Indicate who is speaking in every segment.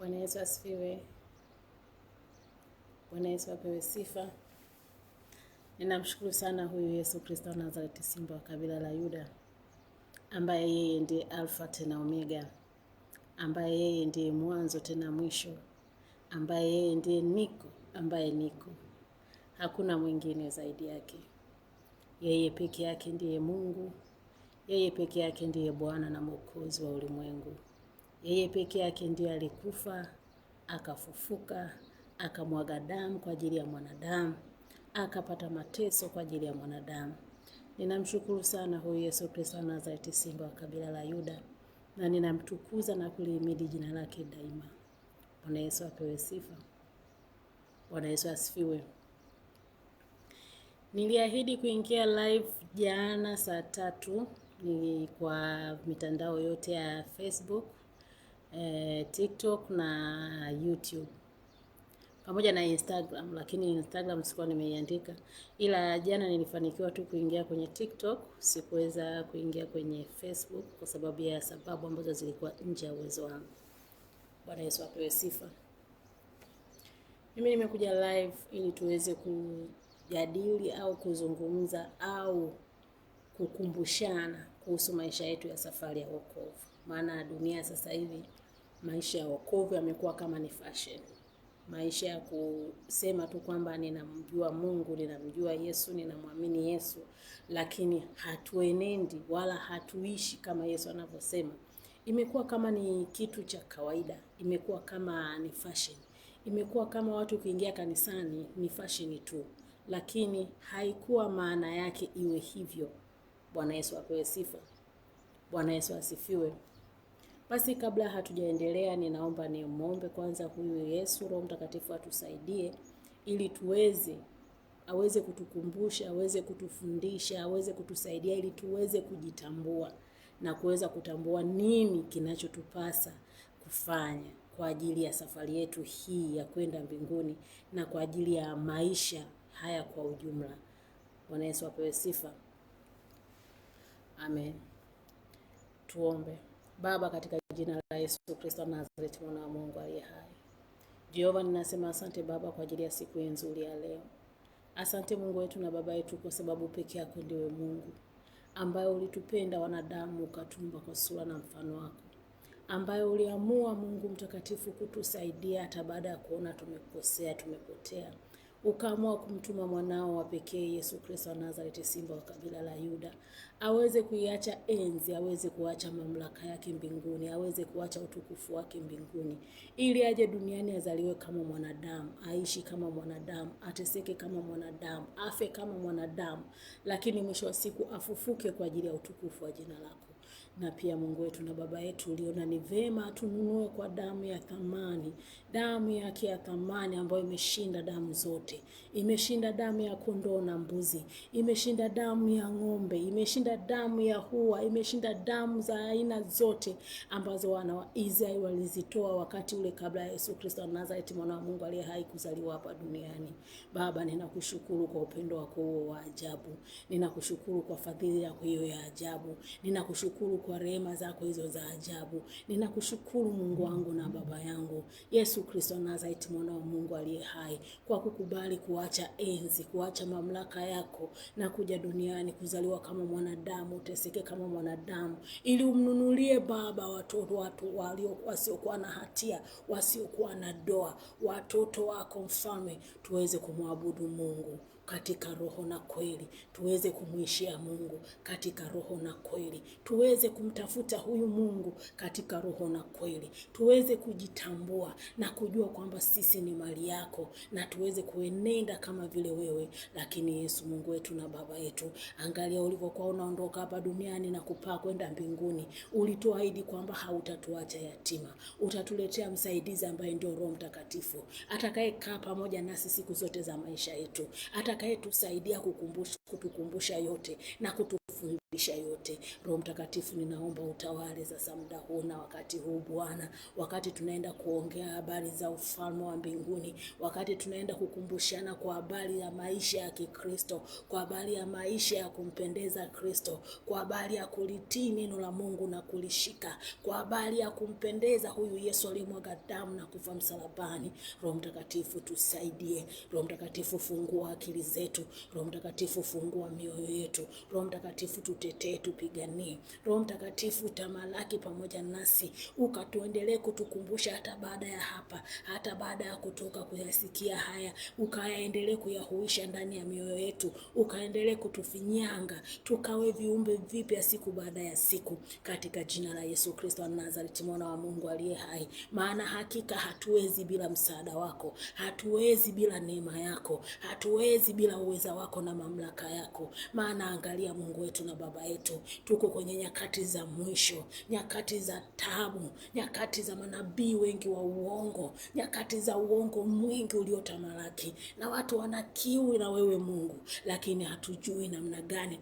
Speaker 1: Bwana Yesu asifiwe. Bwana Yesu apewe sifa. Ninamshukuru sana huyu Yesu Kristo wa Nazareti, simba wa kabila la Yuda, ambaye yeye ndiye Alfa tena Omega, ambaye yeye ndiye mwanzo tena mwisho, ambaye yeye ndiye niko, ambaye niko. Hakuna mwingine zaidi yake. Yeye peke yake ndiye Mungu. Yeye peke yake ndiye Bwana na Mwokozi wa ulimwengu. Yeye peke yake ndiye alikufa, akafufuka, akamwaga damu kwa ajili ya mwanadamu, akapata mateso kwa ajili ya mwanadamu. Ninamshukuru sana huyu Yesu Kristo wa Nazareti, simba wa kabila la Yuda, na ninamtukuza na kulihimidi jina lake daima. Bwana Yesu apewe sifa. Bwana Yesu asifiwe. Niliahidi kuingia live jana saa 3 ni kwa mitandao yote ya Facebook, TikTok na YouTube pamoja na Instagram, lakini Instagram sikuwa nimeiandika, ila jana nilifanikiwa tu kuingia kwenye TikTok. Sikuweza kuingia kwenye Facebook kwa sababu ya sababu ambazo zilikuwa nje ya uwezo wangu. Bwana Yesu apewe sifa. Mimi nimekuja live ili tuweze kujadili au kuzungumza au kukumbushana kuhusu maisha yetu ya safari ya wokovu. Maana dunia sasa hivi maisha ya wokovu yamekuwa kama ni fashion. Maisha ya kusema tu kwamba ninamjua Mungu, ninamjua Yesu, ninamwamini Yesu, lakini hatuenendi wala hatuishi kama Yesu anavyosema. Imekuwa kama ni kitu cha kawaida, imekuwa kama ni fashion. Imekuwa kama watu kuingia kanisani ni fashion tu, lakini haikuwa maana yake iwe hivyo. Bwana Yesu apewe sifa. Bwana Yesu asifiwe. Basi kabla hatujaendelea, ninaomba nimuombe kwanza huyu Yesu Roho Mtakatifu atusaidie ili aweze kutukumbusha, aweze kutufundisha, aweze kutusaidia ili tuweze kujitambua na kuweza kutambua nini kinachotupasa kufanya kwa ajili ya safari yetu hii ya kwenda mbinguni na kwa ajili ya maisha haya kwa ujumla. Bwana Yesu apewe sifa. Amen. Tuombe. Baba, katika jina la Yesu Kristo wa Nazareti, mwana wa Mungu aliye hai. Jehova, ninasema asante Baba kwa ajili ya siku nzuri ya leo. Asante Mungu wetu na Baba yetu, kwa sababu peke yako ndiwe Mungu ambaye ulitupenda wanadamu ukatumba kwa sura na mfano wako, ambaye uliamua Mungu mtakatifu kutusaidia hata baada ya kuona tumekosea, tumepotea. Ukaamua kumtuma mwanao wa pekee Yesu Kristo wa Nazareti, simba wa kabila la Yuda, aweze kuiacha enzi, aweze kuacha mamlaka yake mbinguni, aweze kuacha utukufu wake mbinguni, ili aje duniani azaliwe kama mwanadamu, aishi kama mwanadamu, ateseke kama mwanadamu, afe kama mwanadamu, lakini mwisho wa siku afufuke kwa ajili ya utukufu wa jina lako. Na pia Mungu wetu na Baba yetu, uliona ni vema tununue kwa damu ya thamani, damu yake ya thamani ambayo imeshinda damu zote. Imeshinda damu ya kondoo na mbuzi, imeshinda damu ya ng'ombe, imeshinda damu ya hua, imeshinda damu za aina zote ambazo wana wa Israeli walizitoa wakati ule kabla ya Yesu Kristo wa Nazareti, mwana wa Mungu aliye hai, kuzaliwa hapa duniani. Baba, ninakushukuru kwa upendo wako wa ajabu. Ninakushukuru kwa fadhili yako hiyo ya ajabu. Ninakushukuru kwa rehema zako hizo za ajabu. Ninakushukuru Mungu wangu na Baba yangu, Yesu Kristo wa Nazareti, mwana wa Mungu aliye hai, kwa kukubali kuacha enzi, kuacha mamlaka yako na kuja duniani, kuzaliwa kama mwanadamu, uteseke kama mwanadamu, ili umnunulie Baba watu wasiokuwa na hatia, wasiokuwa na doa, watoto wako Mfalme, tuweze kumwabudu Mungu katika roho na kweli, tuweze kumuishia Mungu katika roho na kweli, tuweze kumtafuta huyu Mungu katika roho na kweli, tuweze kujitambua na kujua kwamba sisi ni mali yako, na tuweze kuenenda kama vile wewe. Lakini Yesu Mungu wetu na Baba yetu, angalia ulivyokuwa unaondoka hapa duniani na kupaa kwenda mbinguni, ulituahidi kwamba hautatuacha yatima, utatuletea msaidizi ambaye ndio Roho Mtakatifu, atakayekaa pamoja nasi siku zote za maisha yetu, atakayetusaidia kutukumbusha yote na kutufundisha yote. Roho Mtakatifu, ninaomba utawale sasa muda huu na wakati huu Bwana, wakati tunaenda kuongea habari za ufalme wa mbinguni, wakati tunaenda kukumbushana kwa habari ya maisha ya Kikristo, kwa habari ya maisha ya kumpendeza Kristo, kwa habari ya kulitii neno la Mungu na kulishika, kwa habari ya kumpendeza huyu Yesu aliyemwaga damu na kufa msalabani. Roho Mtakatifu tusaidie. Roho Mtakatifu fungua akili zetu. Roho Mtakatifu fungua mioyo yetu. Roho Mtakatifu tutetee, tupiganie. Roho Mtakatifu tamalaki pamoja nasi, ukatuendelee kutukumbusha hata baada ya hapa, hata baada ya kutoka kuyasikia haya, ukaendelee kuyahuisha ndani ya mioyo yetu, ukaendelee kutufinyanga, tukawe viumbe vipya siku baada ya siku, katika jina la Yesu Kristo wa Nazareti, mwana wa Mungu aliye hai. Maana hakika hatuwezi bila msaada wako, hatuwezi bila neema yako, hatuwezi bila uweza wako na mamlaka yako. Maana angalia Mungu wetu na Baba yetu, tuko kwenye nyakati za mwisho, nyakati za taabu, nyakati za manabii wengi wa uongo, nyakati za uongo mwingi uliotamalaki, na watu wana kiu na wewe Mungu, lakini hatujui namna gani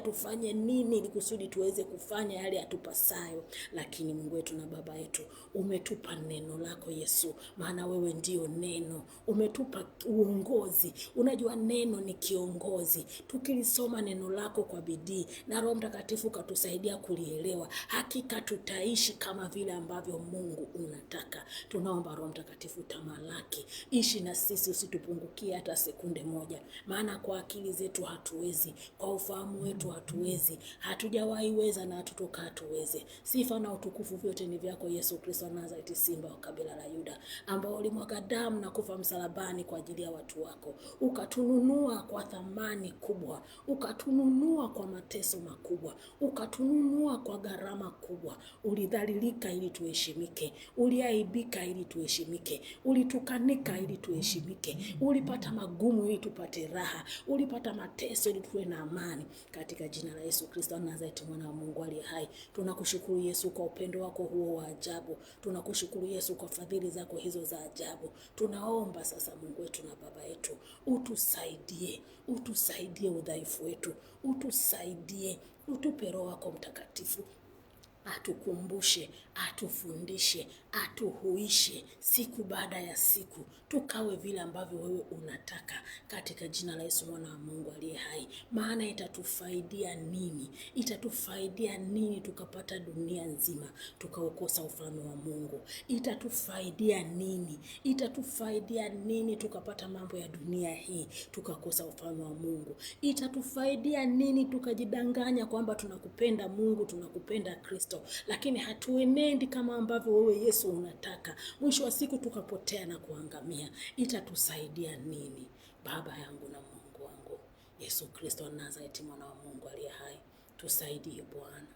Speaker 1: tufanye nini ili kusudi tuweze kufanya yale yatupasayo. Lakini Mungu wetu na Baba yetu, umetupa neno lako Yesu, maana wewe ndio neno. Umetupa uongozi, unajua neno ni kiongozi. Tukilisoma neno lako kwa bidii na Roho Mtakatifu katusaidia kulielewa, hakika tutaishi kama vile ambavyo Mungu unataka. Tunaomba Roho Mtakatifu tamalaki, ishi na sisi, usitupungukie hata sekunde moja. Maana kwa akili zetu hatuwezi, kwa ufahamu wetu hatuwezi, hatujawahi weza na hatutoka hatuweze. Sifa na utukufu vyote ni vyako Yesu Kristo wa Nazareti, simba wa kabila la Yuda, ambao ulimwaga damu na kufa msalabani kwa ajili ya watu wako. Ukatununua kwa thamani kubwa, ukatununua kwa mateso makubwa, ukatununua kwa gharama kubwa. Ulidhalilika ili tuheshimike, uliaibika ili tuheshimike, ulitukanika ili tuheshimike, ulipata magumu ili tupate raha, ulipata mateso ili tuwe na amani. Katika jina la Yesu Kristo wa Nazareti, mwana wa Mungu aliye hai, tunakushukuru Yesu kwa upendo wako huo wa ajabu. Tunakushukuru Yesu kwa fadhili zako hizo za ajabu. Tunaomba sasa Mungu wetu na Baba yetu, utusaidie udhaifu wetu, utusaidie, utupe Roho wako Mtakatifu, atukumbushe, atufundishe, atuhuishe siku baada ya siku, tukawe vile ambavyo wewe unataka, katika jina la Yesu mwana wa Mungu aliye hai. Maana itatufaidia nini? Itatufaidia nini tukapata dunia nzima tukaukosa ufalme wa Mungu? Itatufaidia nini? Itatufaidia nini tukapata mambo ya dunia hii tukakosa ufalme wa Mungu? Itatufaidia nini tukajidanganya kwamba tunakupenda Mungu, tunakupenda Kristo, lakini hatuenendi kama ambavyo wewe Yesu unataka, mwisho wa siku tukapotea na kuangamia? Itatusaidia nini? Baba yangu na Mungu wangu, Yesu Kristo wa Nazareti, mwana wa Mungu aliye hai, tusaidie Bwana,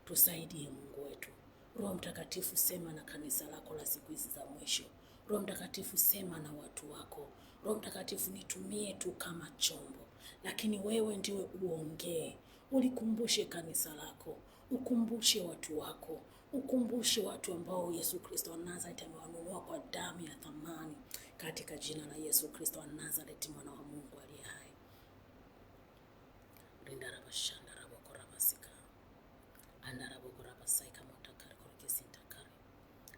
Speaker 1: tusaidie Mungu wetu. Roho Mtakatifu, sema na kanisa lako la siku hizi za mwisho. Roho Mtakatifu, sema na watu wako. Roho Mtakatifu, nitumie tu kama chombo, lakini wewe ndiwe uongee. Ulikumbushe kanisa lako, ukumbushe watu wako, ukumbushe watu ambao Yesu Kristo wa Nazareti amewanunua kwa damu ya thamani, katika jina la Yesu Kristo wa Nazareti, mwana wa Mungu aliye hai. Rindarabashanda rabokorabasika andarabokorabasaika motakari korkesintakari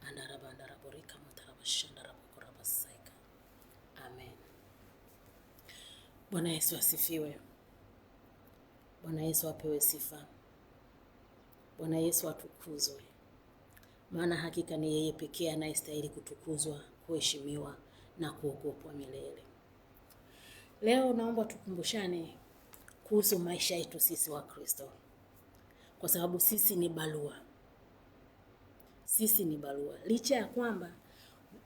Speaker 1: andarabandaraborika motarabashanda rabokorabasaika. Amen. Bwana Yesu asifiwe. Bwana Yesu apewe sifa. Bwana Yesu atukuzwe. Maana hakika ni yeye pekee anayestahili kutukuzwa, kuheshimiwa na kuogopwa milele. Leo naomba tukumbushane kuhusu maisha yetu sisi wa Kristo, kwa sababu sisi ni barua. Sisi ni barua.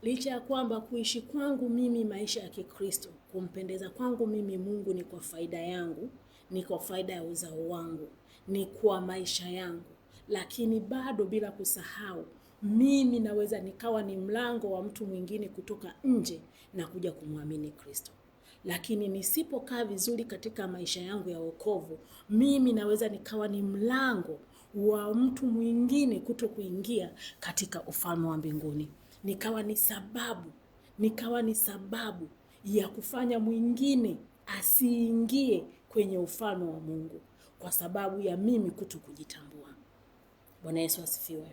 Speaker 1: Licha ya kwamba kuishi kwangu mimi maisha ya Kikristo, kumpendeza kwangu mimi Mungu ni kwa faida yangu, ni kwa faida ya uzao wangu, ni kwa maisha yangu, lakini bado bila kusahau mimi naweza nikawa ni mlango wa mtu mwingine kutoka nje na kuja kumwamini Kristo. Lakini nisipokaa vizuri katika maisha yangu ya wokovu, mimi naweza nikawa ni mlango wa mtu mwingine kuto kuingia katika ufalme wa mbinguni. Nikawa ni sababu ya kufanya mwingine asiingie kwenye ufalme wa Mungu. kwa sababu ya mimi kutokujitambua. Bwana Yesu asifiwe.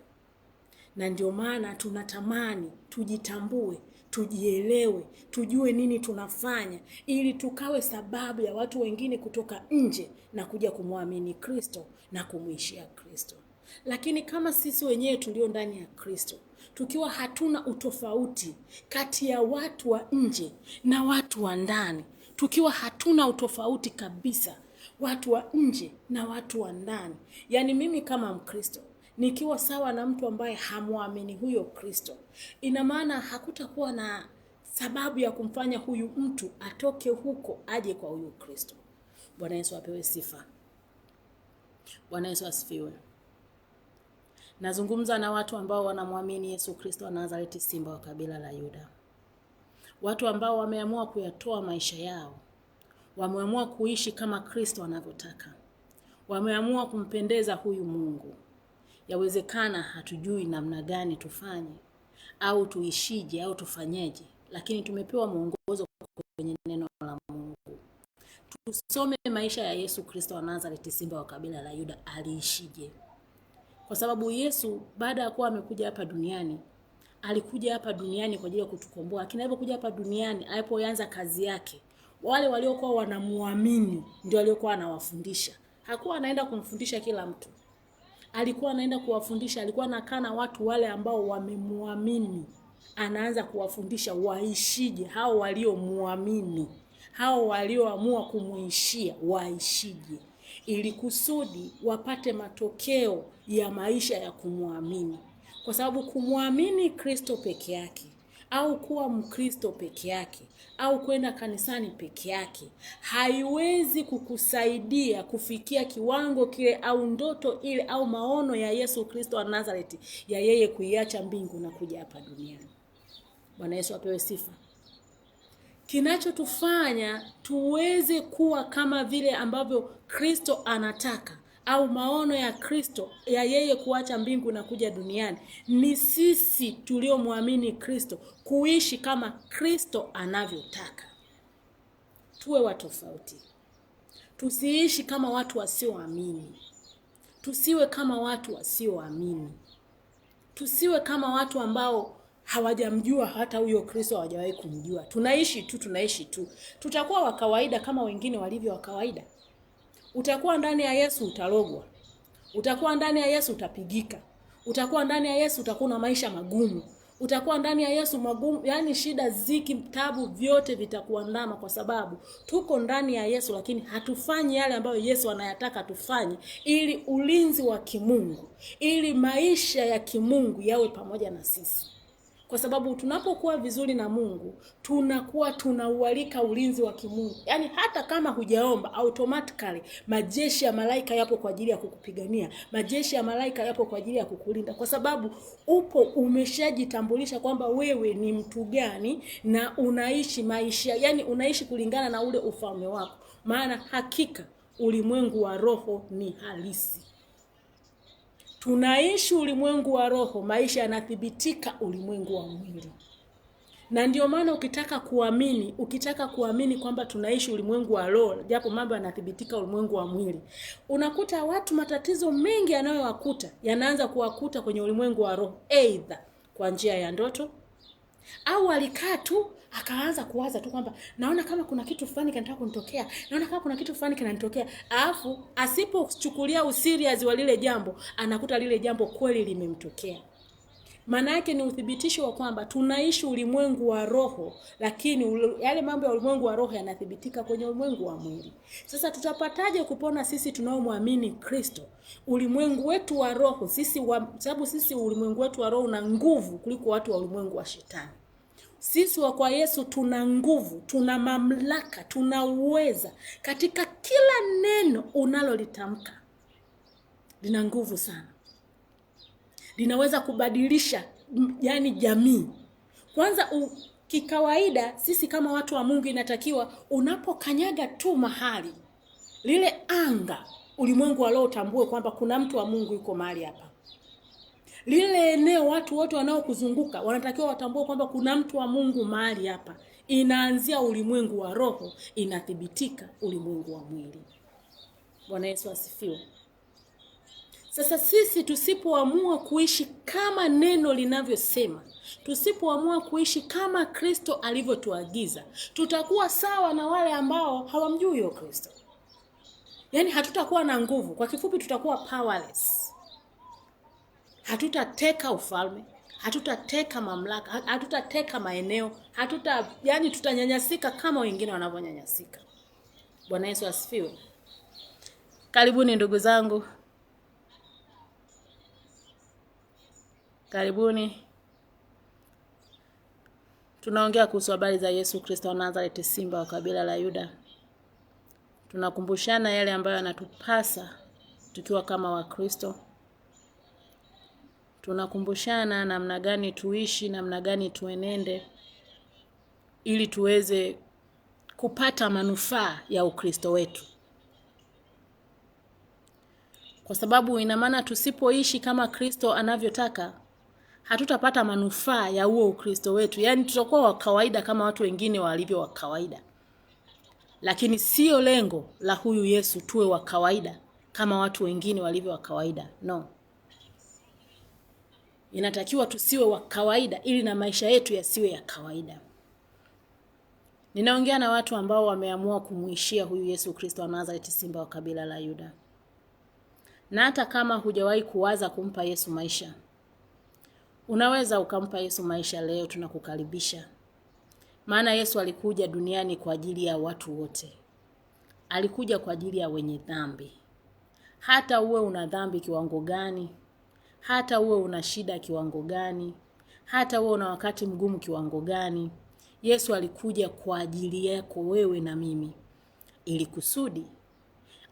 Speaker 1: Na ndio maana tunatamani tujitambue, tujielewe, tujue nini tunafanya ili tukawe sababu ya watu wengine kutoka nje na kuja kumwamini Kristo na kumuishia Kristo. Lakini kama sisi wenyewe tulio ndani ya Kristo, tukiwa hatuna utofauti kati ya watu wa nje na watu wa ndani, tukiwa hatuna utofauti kabisa watu wa nje na watu wa ndani, yani mimi kama Mkristo nikiwa sawa na mtu ambaye hamuamini huyo Kristo, ina maana hakutakuwa na sababu ya kumfanya huyu mtu atoke huko aje kwa huyu Kristo. Bwana Yesu apewe sifa. Bwana Yesu asifiwe. Nazungumza na watu ambao wanamwamini Yesu Kristo wa Nazareti, simba wa kabila la Yuda. Watu ambao wameamua kuyatoa maisha yao. Wameamua kuishi kama Kristo anavyotaka. Wameamua kumpendeza huyu Mungu. Yawezekana hatujui namna gani tufanye au tuishije au tufanyeje, lakini tumepewa mwongozo kwenye neno la Mungu. Tusome maisha ya Yesu Kristo wa Nazareti, simba wa kabila la Yuda, aliishije. Kwa sababu Yesu baada ya kuwa amekuja hapa duniani, alikuja hapa duniani kwa ajili ya kutukomboa. Lakini alipokuja hapa duniani, alipoanza kazi yake, wale waliokuwa wanamuamini ndio waliokuwa anawafundisha. Hakuwa anaenda kumfundisha kila mtu. Alikuwa anaenda kuwafundisha, alikuwa anakaa na watu wale ambao wamemuamini. Anaanza kuwafundisha waishije, hao waliomuamini, hao walioamua kumuishia waishije, ili kusudi wapate matokeo ya maisha ya kumuamini. Kwa sababu kumuamini Kristo peke yake au kuwa Mkristo peke yake au kwenda kanisani peke yake haiwezi kukusaidia kufikia kiwango kile au ndoto ile au maono ya Yesu Kristo wa Nazareti ya yeye kuiacha mbingu na kuja hapa duniani. Bwana Yesu apewe sifa. Kinachotufanya tuweze kuwa kama vile ambavyo Kristo anataka au maono ya Kristo ya yeye kuacha mbingu na kuja duniani ni sisi tuliomwamini Kristo kuishi kama Kristo anavyotaka. Tuwe watu tofauti. Tusiishi kama watu wasioamini. Tusiwe kama watu wasioamini. Tusiwe kama watu ambao hawajamjua hata huyo Kristo, hawajawahi kumjua. Tunaishi tu. Tutakuwa wa kawaida kama wengine walivyo wa kawaida. Utakuwa ndani ya Yesu utalogwa. Utakuwa ndani ya Yesu utapigika. Utakuwa ndani ya Yesu utakuwa na maisha magumu. Utakuwa ndani ya Yesu magumu, yani shida, ziki, tabu, vyote vitakuandama kwa sababu tuko ndani ya Yesu, lakini hatufanyi yale ambayo Yesu anayataka tufanye ili ulinzi wa kimungu, ili maisha ya kimungu yawe pamoja na sisi. Kwa sababu tunapokuwa vizuri na Mungu, tunakuwa tunaualika ulinzi wa kimungu. Yani hata kama hujaomba, automatically majeshi ya malaika yapo kwa ajili ya kukupigania. Majeshi ya malaika yapo kwa ajili ya kukulinda. Kwa sababu umeshajitambulisha kwamba wewe ni mtu gani na unaishi maisha, yani unaishi kulingana na ule ufalme wako. Maana hakika ulimwengu wa roho ni halisi. Tunaishi ulimwengu wa roho, maisha yanathibitika ulimwengu wa mwili. Na ndio maana ukitaka kuamini kwamba tunaishi ulimwengu wa roho, japo mambo yanathibitika ulimwengu wa mwili, unakuta watu matatizo mengi yanayowakuta yanaanza kuwakuta kwenye ulimwengu wa roho, aidha kwa njia ya ndoto au alikaa tu akaanza kuwaza tu kwamba naona kama kuna kitu fulani kinataka kunitokea, naona kama kuna kitu fulani kinanitokea, alafu asipochukulia userious wa lile jambo, anakuta lile jambo kweli limemtokea. Maana yake ni uthibitisho wa kwamba tunaishi ulimwengu wa roho, lakini yale mambo ya ulimwengu wa roho yanathibitika kwenye ulimwengu wa mwili. Sasa tutapataje kupona sisi tunaomwamini Kristo? Ulimwengu wetu wa roho, sababu sisi ulimwengu wetu wa roho una nguvu kuliko watu wa ulimwengu wa shetani. Sisi wa kwa Yesu tuna nguvu, tuna mamlaka, tuna uweza katika kila neno unalolitamka. Lina nguvu sana. Linaweza kubadilisha yani jamii. Kwanza kikawaida sisi kama watu wa Mungu inatakiwa unapokanyaga tu mahali, lile anga, ulimwengu wa roho utambue kwamba kuna mtu wa Mungu yuko mahali hapa. Lile eneo, watu wote wanaokuzunguka wanatakiwa watambue kwamba kuna mtu wa Mungu mahali hapa. Inaanzia ulimwengu wa roho, inathibitika ulimwengu wa mwili. Bwana Yesu asifiwe. Sasa sisi tusipoamua kuishi kama neno linavyosema, tusipoamua kuishi kama Kristo alivyotuagiza, tutakuwa sawa na wale ambao hawamjui huyo Kristo. Yaani hatutakuwa na nguvu. Kwa kifupi tutakuwa powerless. Hatutateka ufalme, hatutateka mamlaka, hatutateka maeneo, yani tutanyanyasika kama wengine wanavyonyanyasika. Bwana Yesu asifiwe. Karibuni ndugu zangu. Karibuni. Tunaongea kuhusu habari za Yesu Kristo wa Nazareti, simba wa kabila la Yuda. Tunakumbushana yale ambayo yanatupasa tukiwa kama Wakristo. Tunakumbushana namna gani tuishi, namna gani tuenende ili tuweze kupata manufaa ya Ukristo wetu. Kwa sababu ina maana tusipoishi kama Kristo anavyotaka, hatutapata manufaa ya huo Ukristo wetu. Yaani tutakuwa wa kawaida kama watu wengine walivyo wa kawaida. Lakini sio lengo la huyu Yesu tuwe wa kawaida kama watu wengine walivyo wa kawaida. No. Inatakiwa tusiwe wa kawaida ili na maisha yetu yasiwe ya kawaida. Ninaongea na watu ambao wameamua kumuishia huyu Yesu Kristo wa Nazareti, simba wa kabila la Yuda. Na hata kama hujawahi kuwaza kumpa Yesu maisha, unaweza ukampa Yesu maisha leo. Tunakukaribisha. Maana Yesu alikuja duniani kwa ajili ya watu wote. Alikuja kwa ajili ya wenye dhambi. Hata uwe una dhambi kiwango gani, hata uwe una shida kiwango gani, hata uwe una wakati mgumu kiwango gani, Yesu alikuja kwa ajili yako wewe na mimi, ili kusudi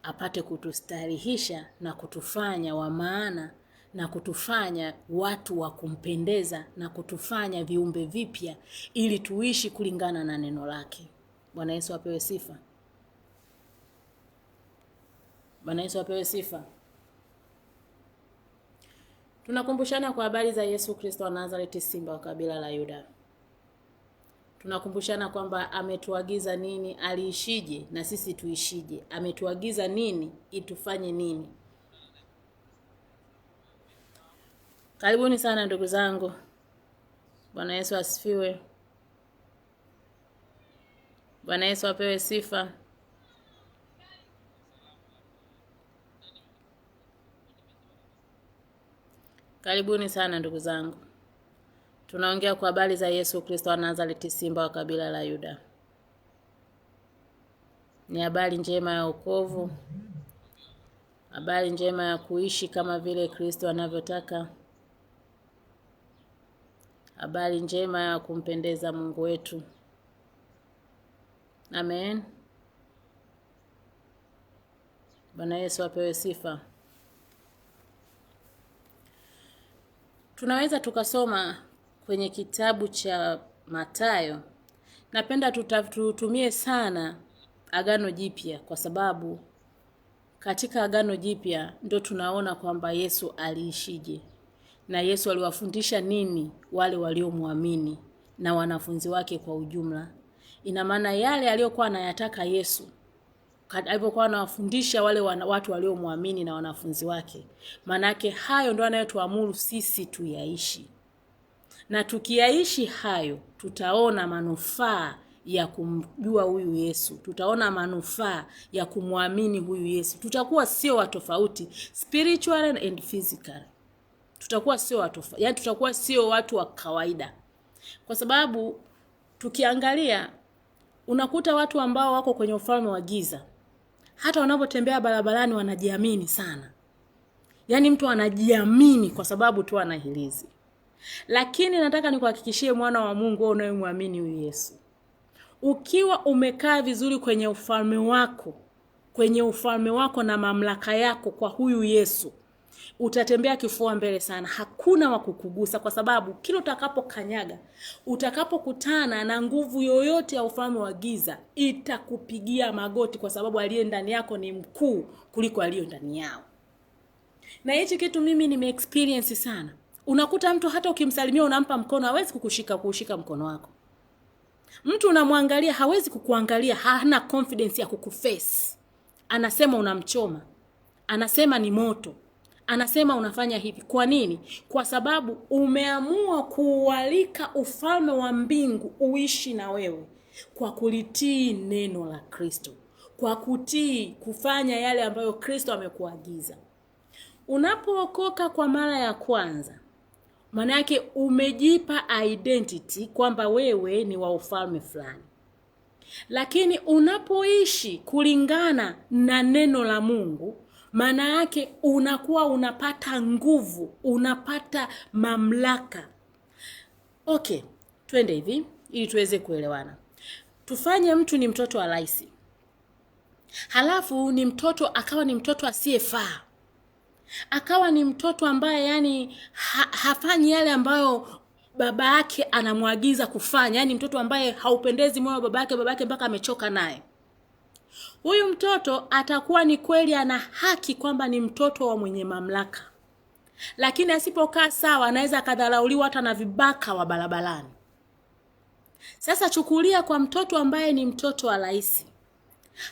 Speaker 1: apate kutustarihisha na kutufanya wa maana na kutufanya watu wa kumpendeza na kutufanya viumbe vipya ili tuishi kulingana na neno lake. Bwana Yesu apewe sifa. Bwana Yesu apewe sifa. Tunakumbushana kwa habari za Yesu Kristo wa Nazareti, simba wa kabila la Yuda. Tunakumbushana kwamba ametuagiza nini, aliishije na sisi tuishije. Ametuagiza nini, itufanye nini. Karibuni sana ndugu zangu. Bwana Yesu asifiwe. Bwana Yesu apewe sifa. Karibuni sana ndugu zangu. Tunaongea kwa habari za Yesu Kristo wa Nazareti, simba wa kabila la Yuda. Ni habari njema ya wokovu. Habari njema ya kuishi kama vile Kristo anavyotaka. Habari njema ya kumpendeza Mungu wetu. Amen. Bwana Yesu apewe sifa. Tunaweza tukasoma kwenye kitabu cha Mathayo. Napenda tutumie sana Agano Jipya kwa sababu katika Agano Jipya ndio tunaona kwamba Yesu aliishije. Na Yesu aliwafundisha nini wale waliomwamini na wanafunzi wake kwa ujumla. Ina maana yale aliyokuwa anayataka Yesu alipokuwa anawafundisha wale watu waliomwamini na wanafunzi wake, manake hayo ndio anayotuamuru sisi tuyaishi. Na tukiyaishi hayo, tutaona manufaa ya kumjua huyu Yesu. Tutaona manufaa ya kumwamini huyu Yesu. Tutakuwa sio watu tofauti, spiritual and physical. Tutakuwa sio watu, yani tutakuwa sio watu wa kawaida. Kwa sababu tukiangalia unakuta watu ambao wako kwenye ufalme wa giza, hata wanapotembea barabarani wanajiamini sana. Yaani mtu anajiamini kwa sababu tu anahilizi. Lakini nataka nikuhakikishie mwana wa Mungu wewe unayemwamini huyu Yesu, ukiwa umekaa vizuri kwenye ufalme wako na mamlaka yako kwa huyu Yesu, utatembea kifua mbele sana. Hakuna wa kukugusa kwa sababu kila utakapokanyaga, utakapokutana na nguvu yoyote ya ufalme wa giza, itakupigia magoti kwa sababu aliye ndani yako ni mkuu kuliko aliye ndani yao. Na hichi kitu mimi nimeexperience sana. Unakuta mtu hata ukimsalimia unampa mkono, hawezi kukushika mkono wako. Mtu unamwangalia hawezi kukuangalia, hana confidence ya kukuface. anasema unamchoma, anasema ni moto, anasema unafanya hivi. Kwa nini? Kwa sababu umeamua kuualika ufalme wa mbingu uishi na wewe kwa kulitii neno la Kristo, kwa kutii kufanya yale ambayo Kristo amekuagiza. Unapookoka kwa mara ya kwanza, maana yake umejipa identity kwamba wewe ni wa ufalme fulani. Lakini unapoishi kulingana na neno la Mungu, maana yake unakuwa unapata nguvu, unapata mamlaka. Okay, twende hivi ili tuweze kuelewana. Tufanye mtu ni mtoto wa rais. Halafu ni mtoto akawa ni mtoto asiyefaa. Akawa ni mtoto ambaye yani hafanyi yale ambayo baba yake anamwagiza kufanya. Yani mtoto ambaye haupendezi moyo wa baba yake mpaka amechoka naye. Huyu mtoto atakuwa ni kweli ana haki kwamba ni mtoto wa mwenye mamlaka. Lakini asipokaa sawa anaweza akadharauliwa hata na vibaka wa barabarani. Sasa chukulia kwa mtoto ambaye ni mtoto wa rais.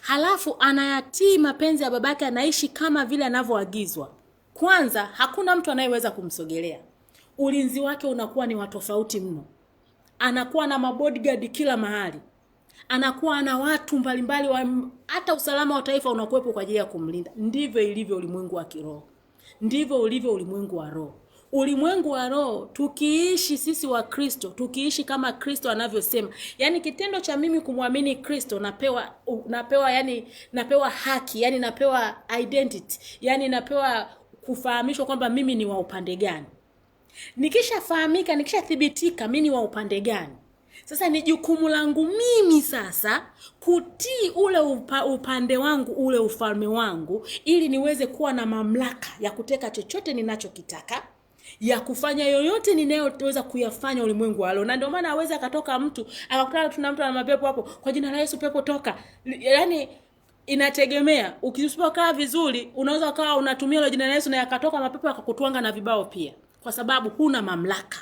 Speaker 1: Halafu anayatii mapenzi ya babake, anaishi kama vile anavyoagizwa. Kwanza hakuna mtu anayeweza kumsogelea. Ulinzi wake unakuwa ni wa tofauti mno. Anakuwa na mabodyguard kila mahali. Anakuwa na watu mbalimbali hata usalama wa taifa unakuwepo kwa ajili ya kumlinda. Ndivyo ilivyo ulimwengu wa kiroho. Ndivyo ulivyo ulimwengu wa roho. Ulimwengu wa roho, tukiishi sisi wa Kristo, tukiishi kama Kristo anavyosema. Yani kitendo cha mimi kumwamini Kristo napewa haki, yani napewa identity, yani napewa kufahamishwa kwamba mimi ni wa upande gani. Nikishafahamika, nikishathibitika mimi ni wa upande gani, sasa ni jukumu langu mimi sasa kutii ule upande wangu, ule ufalme wangu, ili niweze kuwa na mamlaka ya kuteka chochote ninachokitaka, ya kufanya yoyote ninayoweza kuyafanya ulimwengu walo. Na ndio maana aweza akatoka mtu akakutana tuna mtu ana mapepo hapo, kwa jina la Yesu pepo toka. Yani inategemea, ukisipokaa vizuri unaweza ukawa unatumia ile jina la Yesu na yakatoka mapepo yakakutwanga na vibao pia, kwa sababu huna mamlaka.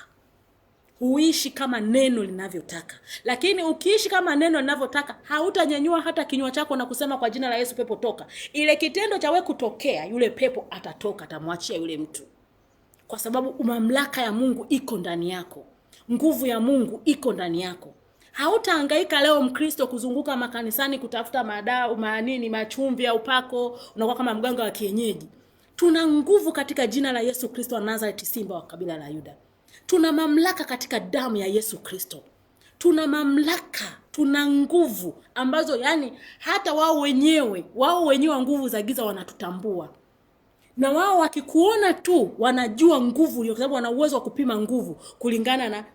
Speaker 1: Huishi kama neno linavyotaka. Lakini ukiishi kama neno linavyotaka, hautanyanyua hata kinywa chako na kusema kwa jina la Yesu pepo toka. Ile kitendo cha wewe kutokea, yule pepo atatoka, atamwachia yule mtu. Kwa sababu mamlaka ya Mungu iko ndani yako. Nguvu ya Mungu iko ndani yako. Hautahangaika leo Mkristo kuzunguka makanisani kutafuta madawa, machumvi ya upako, unakuwa kama mganga wa kienyeji. Tuna nguvu katika jina la Yesu Kristo wa Nazareti, simba wa kabila la Yuda. Tuna mamlaka katika damu ya Yesu Kristo. Tuna mamlaka, tuna nguvu ambazo yani hata wao wenyewe nguvu za giza wanatutambua. Na wao wakikuona tu wanajua nguvu, kwa sababu wana uwezo wa kupima nguvu kulingana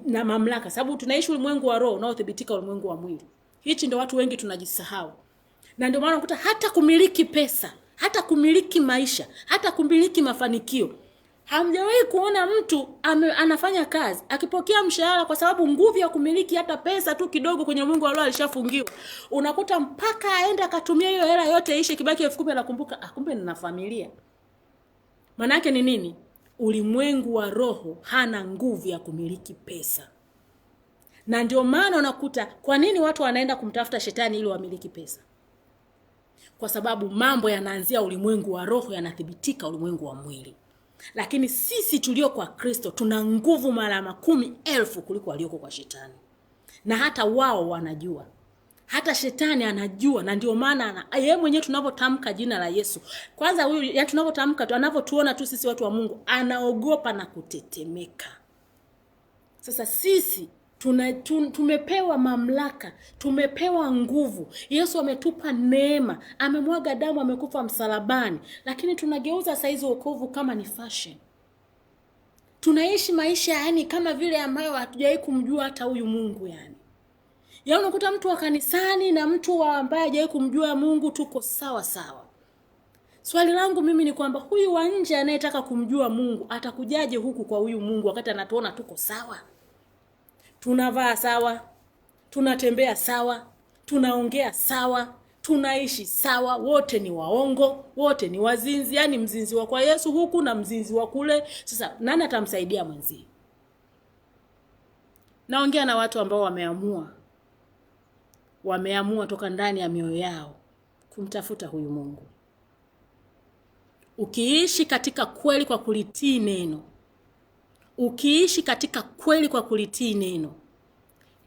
Speaker 1: na mamlaka. Sababu tunaishi ulimwengu wa roho unaothibitika ulimwengu wa mwili. Hichi ndio watu wengi tunajisahau. Na ndio maana unakuta hata kumiliki pesa, hata kumiliki maisha, hata kumiliki mafanikio, hamjawahi kuona mtu anafanya kazi akipokea mshahara, kwa sababu nguvu ya kumiliki hata pesa tu kidogo kwenye Mungu wa roho alishafungiwa. Unakuta mpaka aende akatumia hiyo hela yote ishe kibaki 10,000 anakumbuka kumbe nina familia. Maana yake ni nini? Ulimwengu wa roho hana nguvu ya kumiliki pesa. Na ndio maana unakuta kwa nini watu wanaenda kumtafuta shetani ili wamiliki pesa? Kwa sababu mambo yanaanzia ulimwengu wa roho, yanathibitika ulimwengu wa mwili. Lakini sisi tulio kwa Kristo tuna nguvu mara 10,000 kuliko walioko kwa shetani. Na hata wao wanajua. Hata shetani anajua, na ndio maana yeye mwenyewe tunapotamka jina la Yesu, kwanza huyu tunapotamka tu, anavyotuona tu sisi watu wa Mungu, anaogopa na kutetemeka. Sasa sisi tumepewa mamlaka, tumepewa nguvu. Yesu ametupa neema, amemwaga damu, amekufa msalabani, lakini tunageuza saizi wokovu kama ni fashion. Tunaishi maisha yani kama vile ambayo hatujawahi kumjua hata huyu Mungu yani. Yaani unakuta mtu wa kanisani na mtu ambaye hajawahi kumjua Mungu tuko sawa sawa. Swali langu mimi ni kwamba huyu wa nje anayetaka kumjua Mungu atakujaje huku kwa huyu Mungu wakati anatuona tuko sawa? Tunavaa sawa, tunatembea sawa, tunaongea sawa, tunaishi sawa, wote ni waongo, wote ni wazinzi, yani mzinzi wa kwa Yesu huku na mzinzi wa kule. Sasa nani atamsaidia mwenzie? Naongea na watu ambao wameamua toka ndani ya mioyo yao kumtafuta huyu Mungu. Ukiishi katika kweli kwa kulitii neno, ukiishi katika kweli kwa kulitii neno,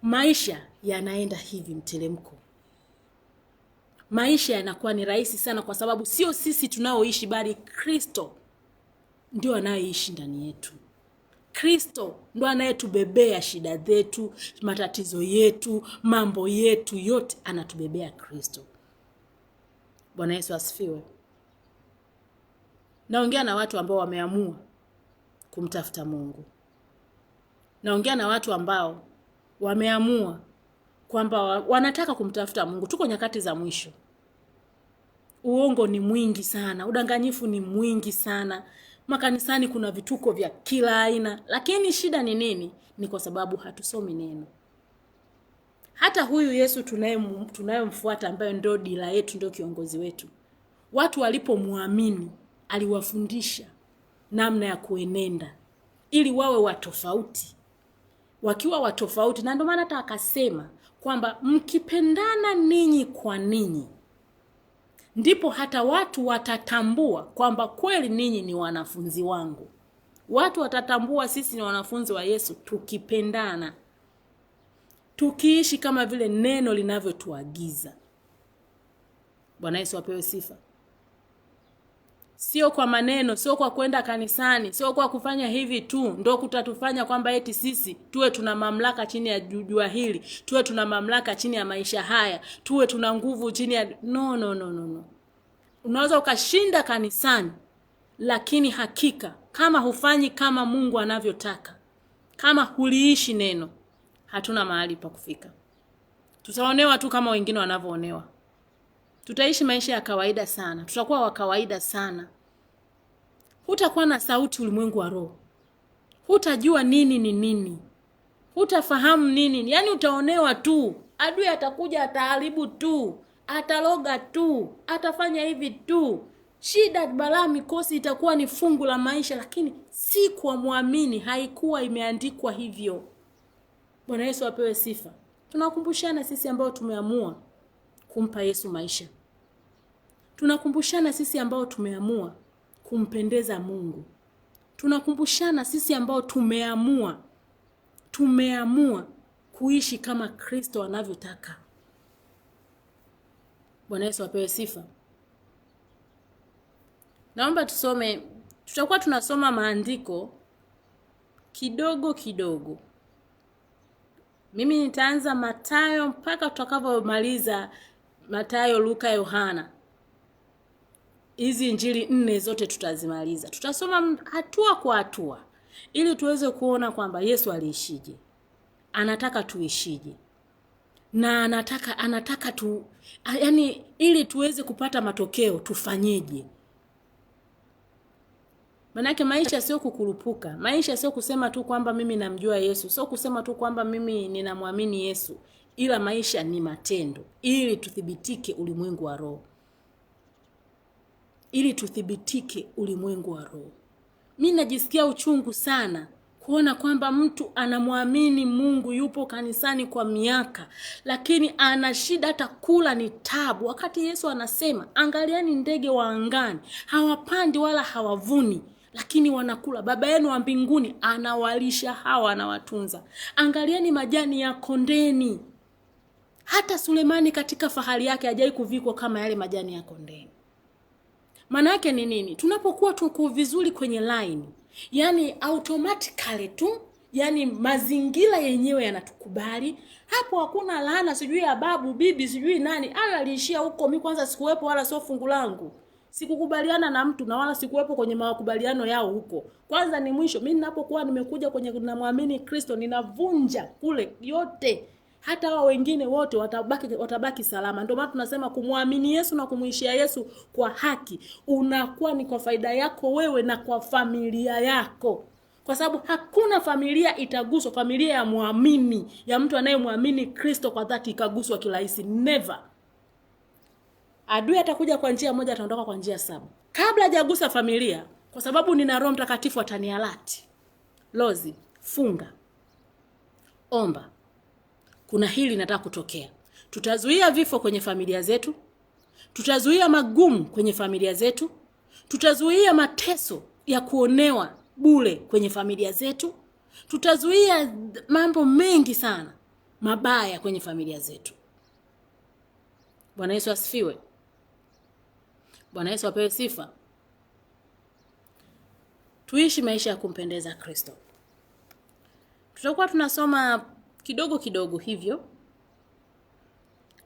Speaker 1: maisha yanaenda hivi mteremko. Maisha yanakuwa ni rahisi sana, kwa sababu sio sisi tunaoishi, bali Kristo ndio anayeishi ndani yetu. Kristo ndio anayetubebea shida zetu, matatizo yetu, mambo yetu yote anatubebea Kristo. Bwana Yesu asifiwe. Naongea na watu ambao wameamua kumtafuta Mungu. Naongea na watu ambao wameamua kwamba wanataka kumtafuta Mungu. Tuko nyakati za mwisho. Uongo ni mwingi sana, udanganyifu ni mwingi sana. Makanisani kuna vituko vya kila aina, lakini shida ni nini? Ni kwa sababu hatusomi neno. Hata huyu Yesu tunayemfuata, ambaye ndio dira yetu, ndio kiongozi wetu, watu walipomwamini aliwafundisha namna ya kuenenda ili wawe watofauti. Wakiwa watofauti, na ndio maana hata akasema kwamba mkipendana ninyi kwa ninyi, ndipo hata watu watatambua kwamba kweli ninyi ni wanafunzi wangu. Watu watatambua sisi ni wanafunzi wa Yesu tukipendana, tukiishi kama vile neno linavyotuagiza. Bwana Yesu apewe sifa. Sio kwa maneno, sio kwa kwenda kanisani, sio kwa kufanya hivi tu ndio kutatufanya kwamba eti sisi tuwe tuna mamlaka chini ya jua hili, tuwe tuna mamlaka chini ya maisha haya, tuwe tuna nguvu chini ya no. Unaweza ukashinda kanisani, lakini hakika kama hufanyi kama Mungu anavyotaka, kama huliishi neno, hatuna mahali pa kufika. Tutaonewa tu kama wengine wanavyoonewa. Tutaishi maisha ya kawaida sana, tutakuwa wa kawaida sana. Hutakuwa na sauti ulimwengu wa roho. Hutajua nini ni nini. Hutafahamu nini. Yaani utaonewa tu. Adui atakuja, ataharibu tu, ataloga tu, atafanya hivi tu. Shida, balaa, mikosi itakuwa ni fungu la maisha, lakini si kwa muamini, haikuwa imeandikwa hivyo. Bwana Yesu apewe sifa. Tunakumbushana sisi ambao tumeamua kumpa Yesu maisha. Tunakumbushana sisi ambao tumeamua kumpendeza Mungu. Tunakumbushana sisi ambao tumeamua kuishi kama Kristo anavyotaka. Bwana Yesu apewe sifa. Naomba tusome, tutakuwa tunasoma maandiko kidogo kidogo. Mimi nitaanza Mathayo mpaka tutakapomaliza Mathayo, Luka, Yohana. Hizi injili 4 zote tutazimaliza. Tutasoma hatua kwa hatua ili tuweze kuona kwamba Yesu aliishije. Anataka tuishije. Na anataka yani ili tuweze kupata matokeo tufanyeje. Manake maisha sio kukurupuka. Maisha sio kusema tu kwamba mimi namjua Yesu. Sio kusema tu kwamba mimi ninamwamini Yesu. Ila maisha ni matendo. Ili tuthibitike ulimwengu wa roho. Ili tuthibitike ulimwengu wa roho. Mimi najisikia uchungu sana kuona kwamba mtu anamwamini Mungu, yupo kanisani kwa miaka, lakini ana shida, hata kula ni tabu. Wakati Yesu anasema, angalieni ndege wa angani, hawapandi wala hawavuni, lakini wanakula. Baba yenu wa mbinguni anawalisha hawa, anawatunza. Angalieni majani ya kondeni. Hata Sulemani katika fahari yake hajai kuvikwa kama yale majani ya kondeni. Maana yake ni nini? Tunapokuwa tuko vizuri kwenye line, yani automatically tu, yani mazingira yenyewe yanatukubali. Hapo hakuna laana, sijui ya babu, bibi, sijui nani, aliishia huko. Mimi kwanza sikuwepo, wala sio fungu langu. Sikukubaliana na mtu na wala sikuwepo kwenye makubaliano yao huko. Kwanza ni mwisho. Mimi ninapokuwa nimekuja kwenye namwamini Kristo, ninavunja kule yote. Hata wao wengine wote watabaki salama. Ndio maana tunasema kumwamini Yesu na kumuishia Yesu kwa haki unakuwa ni kwa faida yako wewe na kwa familia yako. Kwa sababu hakuna familia itaguswa, familia ya muamini, ya mtu anayemwamini Kristo kwa dhati, ikaguswa kirahisi. Never. Adui atakuja kwa njia moja, ataondoka kwa njia 7. Kabla hajagusa familia, kwa sababu nina Roho Mtakatifu atanialati. Lozi, funga, omba. Kuna hili nataka kutokea. Tutazuia vifo kwenye familia zetu. Tutazuia magumu kwenye familia zetu. Tutazuia mateso ya kuonewa bure kwenye familia zetu. Tutazuia mambo mengi sana mabaya kwenye familia zetu. Bwana Yesu asifiwe. Bwana Yesu apewe sifa. Tuishi maisha ya kumpendeza Kristo. Tutakuwa tunasoma kidogo kidogo hivyo.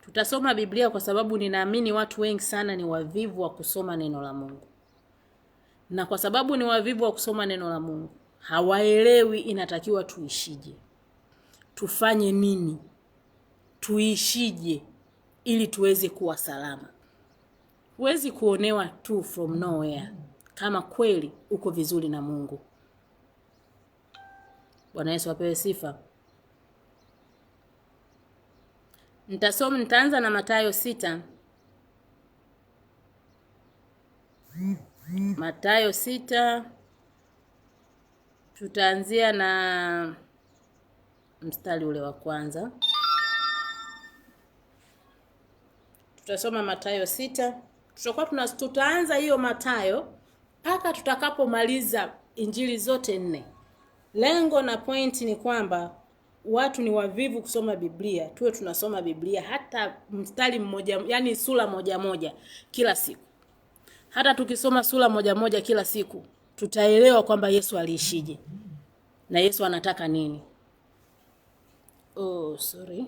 Speaker 1: Tutasoma Biblia kwa sababu ninaamini watu wengi sana ni wavivu wa kusoma neno la Mungu. Na kwa sababu ni wavivu wa kusoma neno la Mungu, hawaelewi inatakiwa tuishije. Tufanye nini? Tuishije ili tuweze kuwa salama. Huwezi kuonewa tu from nowhere kama kweli uko vizuri na Mungu. Bwana Yesu apewe sifa. Nitaanza na Mathayo 6. Mathayo 6 tutaanzia na mstari ule wa kwanza. Tutasoma Mathayo 6. Tutaanza hiyo Mathayo mpaka tutakapomaliza injili zote 4. Lengo na point ni kwamba watu ni wavivu kusoma Biblia. Tuwe tunasoma Biblia hata mstari mmoja, yani sura moja moja kila siku. Hata tukisoma sura moja moja kila siku, tutaelewa kwamba Yesu aliishije na Yesu anataka nini. Sorry.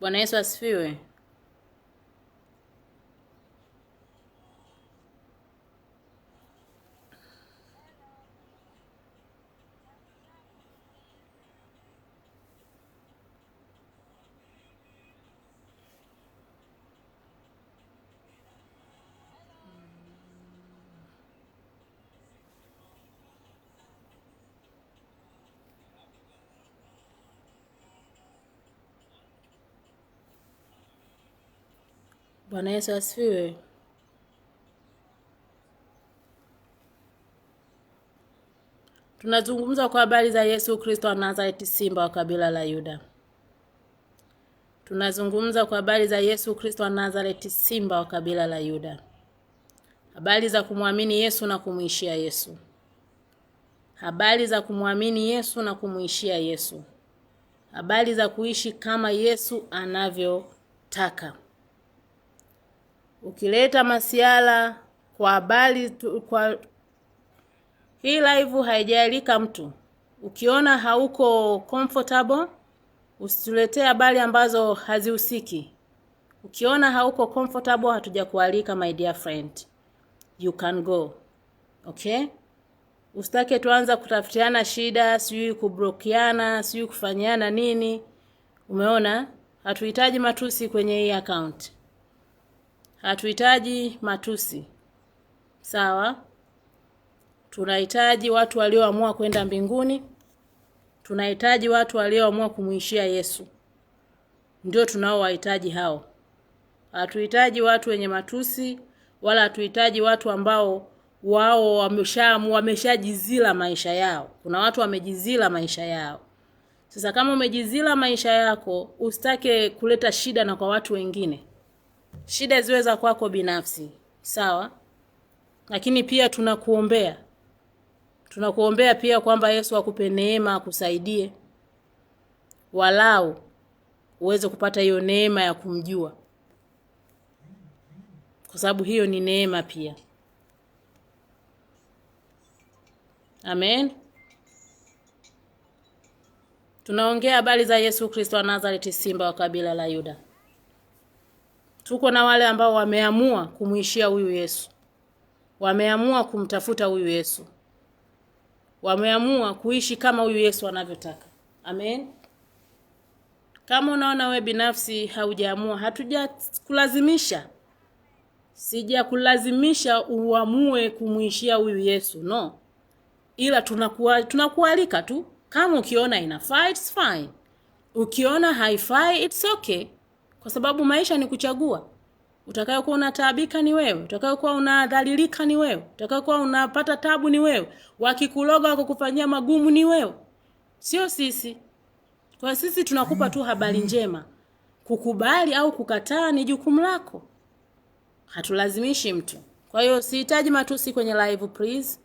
Speaker 1: Bwana Yesu asifiwe. Bwana Yesu asifiwe. Tunazungumza kwa habari za Yesu Kristo wa Nazareti, simba wa kabila la Yuda. Tunazungumza kwa habari za Yesu Kristo wa Nazareti, simba wa kabila la Yuda. Habari za kumwamini Yesu na kumuishia Yesu. Habari za kumwamini Yesu na kumuishia Yesu. Habari za kuishi kama Yesu anavyotaka. Ukileta masiala kwa habari kwa hii live haijalika mtu. Ukiona hauko comfortable, usituletee habari ambazo hazihusiki. Ukiona hauko comfortable, hatujakualika my dear friend. You can go. Okay? Usitake tuanza kutafutiana shida, sijui kublokiana, sijui kufanyana nini. Umeona? Hatuhitaji matusi kwenye hii account. Hatuhitaji matusi. Sawa? Tunahitaji watu walioamua kwenda mbinguni. Tunahitaji watu walioamua kumuishia Yesu. Ndio tunaowahitaji hao. Hatuhitaji watu wenye matusi, wala hatuhitaji watu ambao wao wameshajizila maisha yao. Kuna watu wamejizila maisha yao. Sasa kama umejizila maisha yako, usitake kuleta shida na kwa watu wengine. Shida ziweza kwako binafsi. Sawa? Lakini pia tunakuombea. Tunakuombea pia kwamba Yesu akupe neema, akusaidie. Walau uweze kupata hiyo neema ya kumjua. Kwa sababu hiyo ni neema pia. Amen. Tunaongea habari za Yesu Kristo wa Nazareti, simba wa kabila la Yuda. Tuko na wale ambao wameamua kumuishia huyu Yesu. Wameamua kumtafuta huyu Yesu. Wameamua kuishi kama huyu Yesu anavyotaka. Amen. Kama unaona we binafsi haujaamua, hatujakulazimisha. Sijakulazimisha uamue kumuishia huyu Yesu. No. Ila tunakualika tu. Kama ukiona inafaa, it's fine. Ukiona haifai, it's okay. Kwa sababu maisha ni kuchagua. Utakayokuwa unataabika ni wewe, utakayokuwa unadhalilika ni wewe, utakayokuwa unapata tabu ni wewe, wakikuloga wakakufanyia magumu ni wewe. Sio sisi. Kwa sisi tunakupa tu habari njema. Kukubali au kukataa ni jukumu lako. Hatulazimishi mtu. Kwa hiyo sihitaji matusi kwenye live please.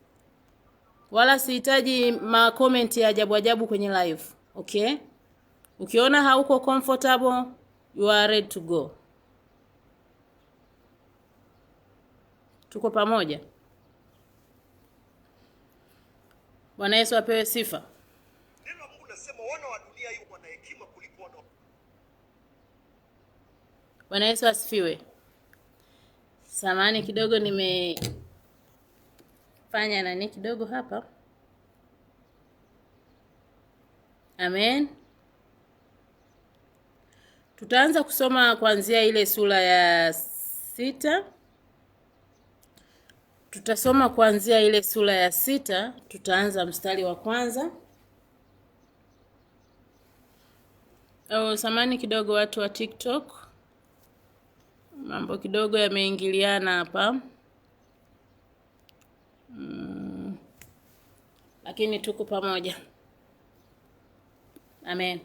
Speaker 1: Wala sihitaji ma comment ya ajabu ajabu kwenye live. Okay? Ukiona hauko comfortable, you are ready to go. Tuko pamoja. Bwana Yesu apewe sifa.
Speaker 2: Neno la Mungu nasema wana wa dunia hii wana hekima kuliko wana.
Speaker 1: Bwana Yesu asifiwe. Samahani kidogo nimefanya nani kidogo hapa. Amen. Tutaanza kusoma kuanzia ile sura ya 6. Tutasoma kuanzia ile sura ya 6, tutaanza mstari wa kwanza. Samahani kidogo watu wa TikTok. Mambo kidogo yameingiliana hapa. Lakini tuko pamoja. Amen.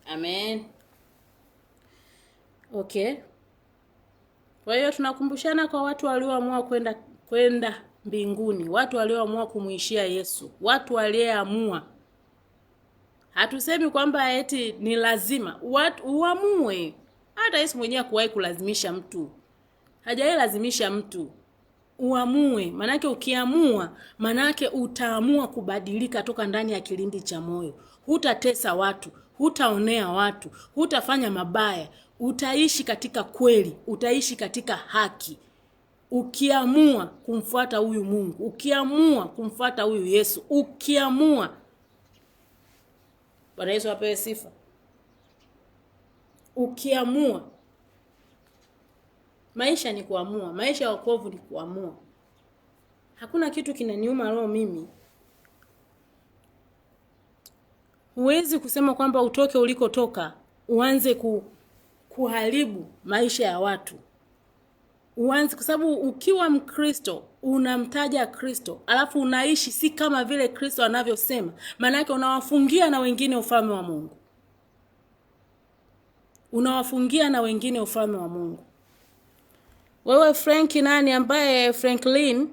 Speaker 1: Amen. Okay. Kwa hiyo tunakumbushana kwa watu walioamua kwenda mbinguni, watu walioamua kumuishia Yesu, watu walioamua. Hatusemi kwamba eti ni lazima, uamue. Hata Yesu mwenyewe hakuwahi kulazimisha mtu. Hajawahi lazimisha mtu. Uamue, manake ukiamua, manake utaamua kubadilika toka ndani ya kilindi cha moyo. Hutatesa watu, hutaonea watu, hutafanya mabaya, utaishi katika kweli, utaishi katika haki. Ukiamua kumfuata huyu Mungu, ukiamua kumfuata huyu Yesu, ukiamua. Bwana Yesu apewe sifa. Ukiamua. Maisha ni kuamua, maisha ya wokovu ni kuamua. Hakuna kitu kinaniuma roho mimi. Huwezi kusema kwamba utoke ulikotoka, uanze kuharibu maisha ya watu. Uanze, kwa sababu ukiwa Mkristo, unamtaja Kristo, alafu unaishi si kama vile Kristo anavyosema, maana yake unawafungia na wengine ufalme wa Mungu. Unawafungia na wengine ufalme wa Mungu. Wewe Frank nani ambaye Franklin,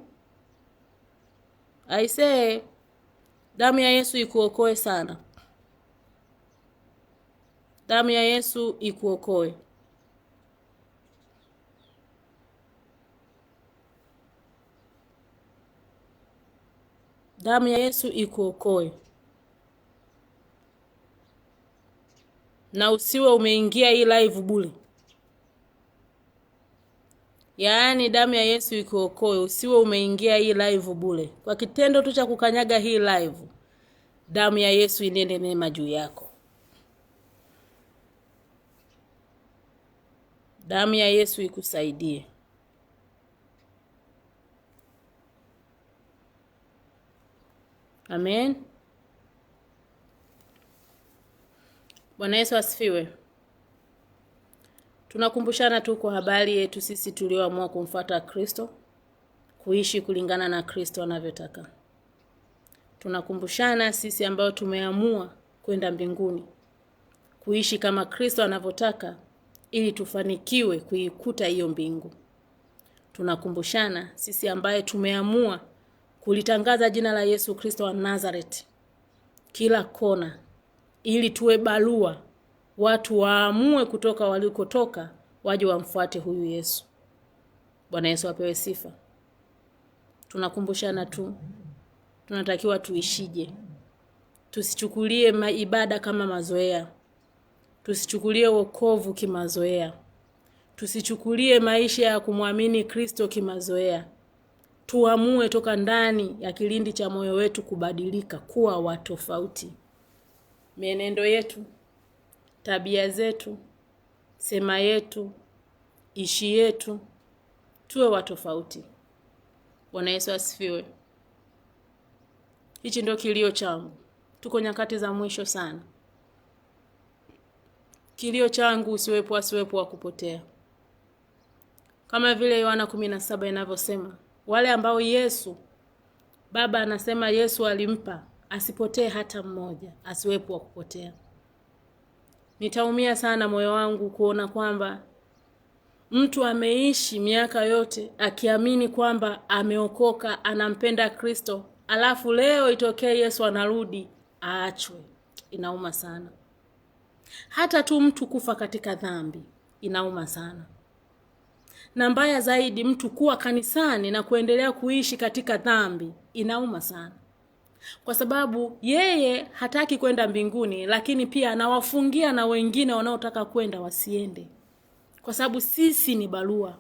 Speaker 1: I say damu ya Yesu ikuokoe sana. Damu ya Yesu ikuokoe. Damu ya Yesu ikuokoe. Na usiwe umeingia hii live bure. Yaani damu ya Yesu ikuokoe, usiwe umeingia hii live bure. Kwa kitendo tu cha kukanyaga hii live, damu ya Yesu inende neema juu yako. Damu ya Yesu ikusaidie. Amen. Bwana Yesu asifiwe. Tunakumbushana tu kwa habari yetu sisi tulioamua kumfuata Kristo, kuishi kulingana na Kristo anavyotaka. Tunakumbushana sisi ambao tumeamua kwenda mbinguni, kuishi kama Kristo anavyotaka ili tufanikiwe kuikuta hiyo mbingu. Tunakumbushana sisi ambaye tumeamua kulitangaza jina la Yesu Kristo wa Nazareth kila kona, ili tuwe barua, watu waamue kutoka walikotoka waje wamfuate huyu Yesu. Bwana Yesu apewe sifa. Tunakumbushana tu, tunatakiwa tuishije. Tusichukulie ibada kama mazoea. Tusichukulie wokovu kimazoea. Tusichukulie maisha ya kumwamini Kristo kimazoea. Tuamue toka ndani ya kilindi cha moyo wetu kubadilika, kuwa watu tofauti. Mienendo yetu, tabia zetu, sema yetu, ishi yetu, tuwe watu tofauti. Bwana Yesu asifiwe. Hichi ndio kilio changu. Tuko nyakati za mwisho sana. Kilio changu asiwepo wa kupotea. Kama vile Yohana 17 inavyosema, wale ambao Yesu Baba anasema Yesu alimpa asipotee hata mmoja, asiwepo wa kupotea. Nitaumia sana moyo wangu kuona kwamba mtu ameishi miaka yote akiamini kwamba ameokoka, anampenda Kristo, alafu leo itokee Yesu anarudi aachwe. Inauma sana. Hata tu mtu kufa katika dhambi inauma sana. Na mbaya zaidi, mtu kuwa kanisani na kuendelea kuishi katika dhambi inauma sana. Kwa sababu yeye hataki kwenda mbinguni, lakini pia anawafungia na wengine wanaotaka kwenda wasiende. Kwa sababu sisi ni barua.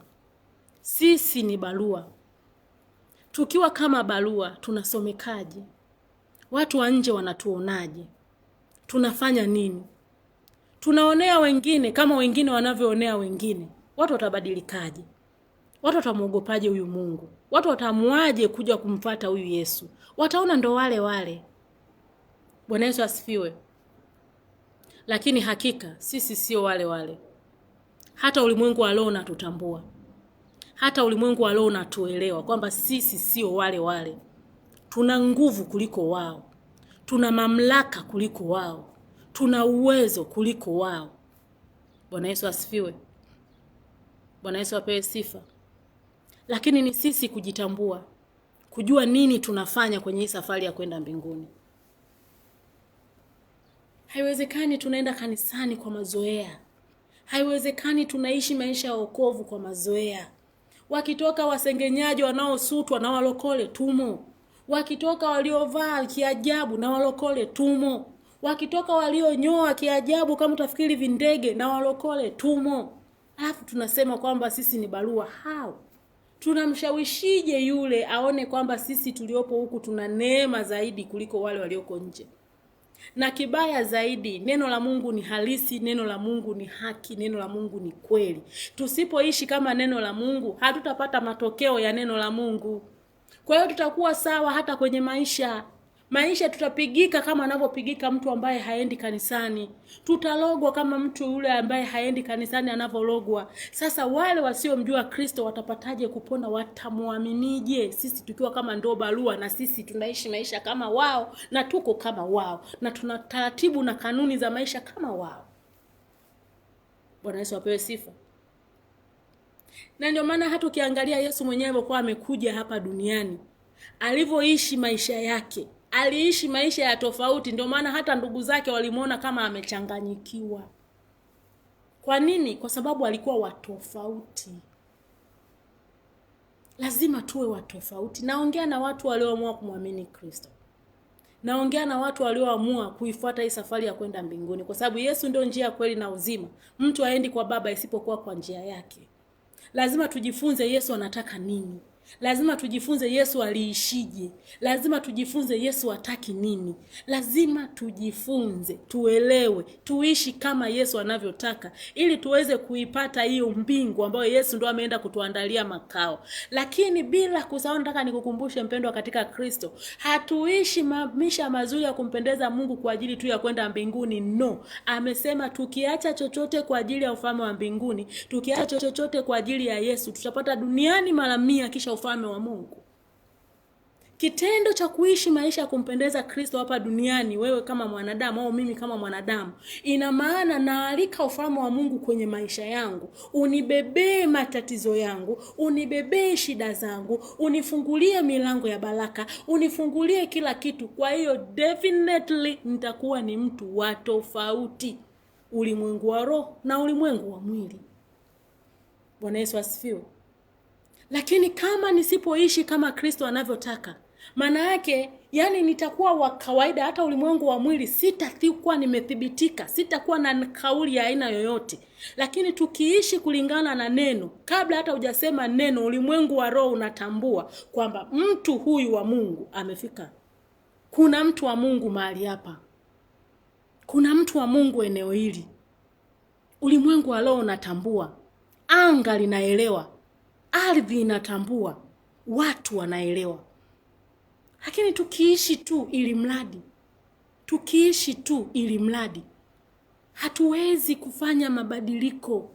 Speaker 1: Sisi ni barua. Tukiwa kama barua tunasomekaje? Watu wa nje wanatuonaje? Tunafanya nini? Tunaonea wengine kama wengine wanavyoonea wengine. Watu watabadilikaje? Watu watamuogopaje huyu Mungu? Watu watamuaje kuja kumfuata huyu Yesu? Wataona ndo wale wale. Bwana Yesu asifiwe. Lakini hakika sisi sio wale wale. Hata ulimwengu wa roho unatutambua. Hata ulimwengu wa roho unatuelewa kwamba sisi sio wale wale. Tuna nguvu kuliko wao. Tuna mamlaka kuliko wao. Tuna uwezo kuliko wao. Bwana Yesu asifiwe. Bwana Yesu apewe sifa. Lakini ni sisi kujitambua. Kujua nini tunafanya kwenye hii safari ya kwenda mbinguni. Haiwezekani tunaenda kanisani kwa mazoea. Haiwezekani tunaishi maisha ya wokovu kwa mazoea. Wakitoka wasengenyaji wanaosutwa na walokole tumo. Wakitoka waliovaa kiajabu na walokole tumo. Wakitoka walionyoa kiajabu kama utafikiri vindege na walokole tumo. Alafu tunasema kwamba sisi ni barua. Hao tunamshawishije yule aone kwamba sisi tuliopo huku tuna neema zaidi kuliko wale walioko nje? Na kibaya zaidi, neno la Mungu ni halisi, neno la Mungu ni haki, neno la Mungu ni kweli. Tusipoishi kama neno la Mungu, hatutapata matokeo ya neno la Mungu. Kwa hiyo tutakuwa sawa hata kwenye maisha. Maisha tutapigika kama anavyopigika mtu ambaye haendi kanisani. Tutalogwa kama mtu yule ambaye haendi kanisani anavologwa. Sasa wale wasiomjua Kristo watapataje kupona? Watamuaminije? Sisi tukiwa kama ndo barua na sisi tunaishi maisha kama wao na tuko kama wao na tuna taratibu na kanuni za maisha kama wao. Bwana Yesu apewe sifa. Na ndio maana hata ukiangalia Yesu mwenyewe kwa amekuja hapa duniani, alivyoishi maisha yake, aliishi maisha ya tofauti. Ndio maana hata ndugu zake walimuona kama amechanganyikiwa. Kwa nini? Kwa sababu alikuwa watofauti. Lazima tuwe watofauti. Naongea na watu walioamua kumwamini Kristo. Naongea na watu walioamua kuifuata hii safari ya kwenda mbinguni, kwa sababu Yesu ndio njia, kweli na uzima. Mtu haendi kwa Baba isipokuwa kwa njia yake. Lazima tujifunze Yesu anataka nini. Lazima tujifunze Yesu aliishije. Lazima tujifunze Yesu hataki nini. Lazima tujifunze, tuelewe, tuishi kama Yesu anavyotaka ili tuweze kuipata hiyo mbingu ambayo Yesu ndo ameenda kutuandalia makao. Lakini bila kusahau, nataka nikukumbushe mpendwa katika Kristo, hatuishi maisha mazuri ya kumpendeza Mungu kwa ajili tu ya kwenda mbinguni. No. Amesema tukiacha chochote kwa ajili ya ufalme wa mbinguni, tukiacha chochote kwa ajili ya Yesu, tutapata duniani mara 100 kisha ufalme wa Mungu. Kitendo cha kuishi maisha ya kumpendeza Kristo hapa duniani, wewe kama mwanadamu au mimi kama mwanadamu, ina maana naalika ufalme wa Mungu kwenye maisha yangu. Unibebee matatizo yangu, unibebee shida zangu, unifungulie milango ya baraka, unifungulie kila kitu. Kwa hiyo definitely nitakuwa ni mtu wa tofauti, ulimwengu wa roho na ulimwengu wa mwili. Bwana Yesu asifiwe. Lakini kama nisipoishi kama Kristo anavyotaka, maana yake yani nitakuwa wa kawaida. Hata ulimwengu wa mwili sitakuwa nimethibitika, sitakuwa na kauli ya aina yoyote. Lakini tukiishi kulingana na neno, kabla hata hujasema neno, ulimwengu wa roho unatambua kwamba mtu huyu wa Mungu amefika. Kuna mtu wa Mungu mahali hapa. Kuna mtu wa Mungu eneo hili. Ulimwengu wa roho unatambua. Anga linaelewa. Ardhi inatambua. Watu wanaelewa. Lakini tukiishi tu ili mradi, hatuwezi kufanya mabadiliko.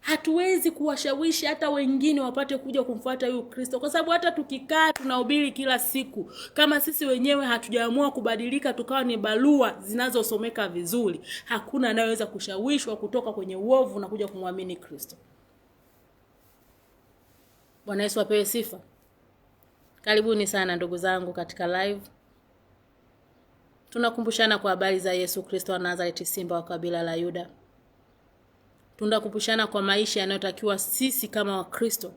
Speaker 1: Hatuwezi kuwashawishi hata wengine wapate kuja kumfuata huyu Kristo, kwa sababu hata tukikaa tunahubiri kila siku, kama sisi wenyewe hatujaamua kubadilika tukawa ni barua zinazosomeka vizuri, hakuna anayeweza kushawishwa kutoka kwenye uovu na kuja kumwamini Kristo. Bwana Yesu apewe sifa. Karibuni sana ndugu zangu katika live. Tunakumbushana kwa habari za Yesu Kristo wa Nazareti, simba wa kabila la Yuda. Tunakumbushana kwa maisha yanayotakiwa sisi kama Wakristo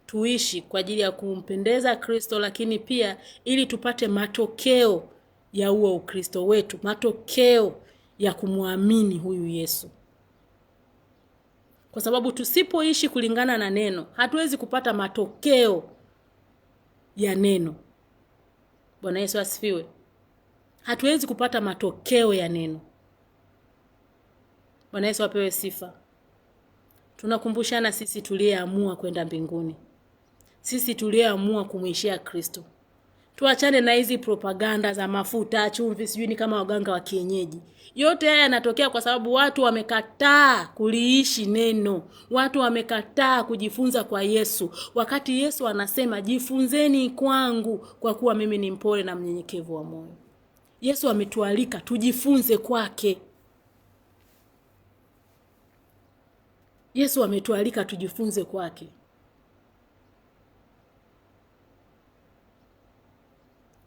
Speaker 1: tuishi kwa ajili ya kumpendeza Kristo, lakini pia ili tupate matokeo ya huo Ukristo wetu, matokeo ya kumwamini huyu Yesu. Kwa sababu tusipoishi kulingana na neno, hatuwezi kupata matokeo ya neno. Bwana Yesu asifiwe. Hatuwezi kupata matokeo ya neno. Bwana Yesu apewe sifa. Tunakumbushana sisi tuliyeamua kwenda mbinguni, sisi tuliyeamua kumwishia Kristo. Tuachane na hizi propaganda za mafuta, chumvi, sijui ni kama waganga wa kienyeji. Yote haya yanatokea kwa sababu watu wamekataa kuliishi neno. Watu wamekataa kujifunza kwa Yesu. Wakati Yesu anasema jifunzeni kwangu kwa kuwa mimi ni mpole na mnyenyekevu wa moyo. Yesu ametualika tujifunze kwake. Yesu ametualika tujifunze kwake.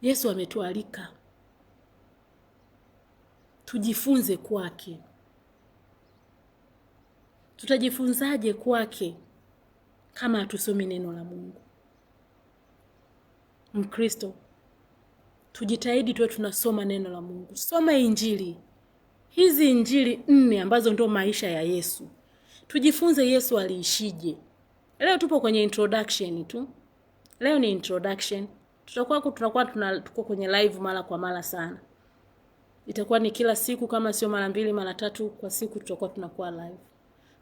Speaker 1: Yesu ametualika tujifunze kwake. Tutajifunzaje kwake kama hatusomi neno la Mungu? Mkristo, tujitahidi tuwe tunasoma neno la Mungu. Soma Injili. Hizi Injili 4 ambazo ndio maisha ya Yesu. Tujifunze Yesu aliishije. Leo tupo kwenye introduction tu. Leo ni introduction. Tuko kwenye live mara kwa mara sana. Itakuwa ni kila siku, kama sio mara 2 mara 3 kwa siku tutakuwa tunakuwa live.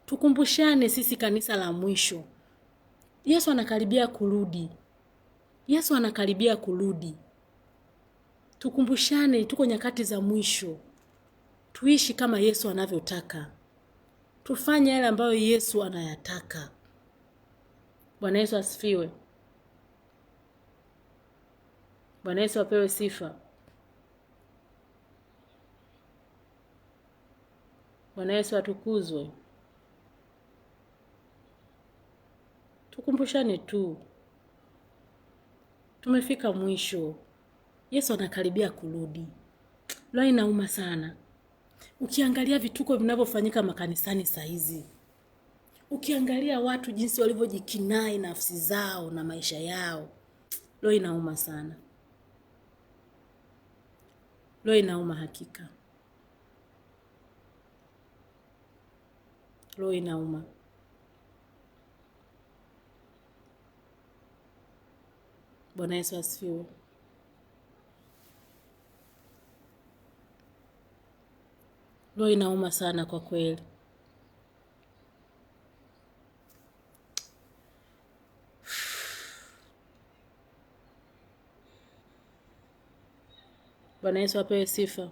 Speaker 1: Tukumbushane sisi kanisa la mwisho. Yesu anakaribia kurudi. Yesu anakaribia kurudi. Tukumbushane tuko nyakati za mwisho. Tuishi kama Yesu anavyotaka. Tufanye yale ambayo Yesu anayataka. Bwana Yesu asifiwe. Bwana Yesu apewe sifa. Bwana Yesu atukuzwe. Tukumbushane tu. Tumefika mwisho. Yesu anakaribia kurudi. Leo inauma sana. Ukiangalia vituko vinavyofanyika makanisani saa hizi. Ukiangalia watu jinsi walivyojikinai nafsi zao na maisha yao. Leo inauma sana. Leo inauma hakika. Leo inauma. Bwana Yesu asifiwe. Leo inauma sana kwa kweli. Bwana Yesu apewe sifa.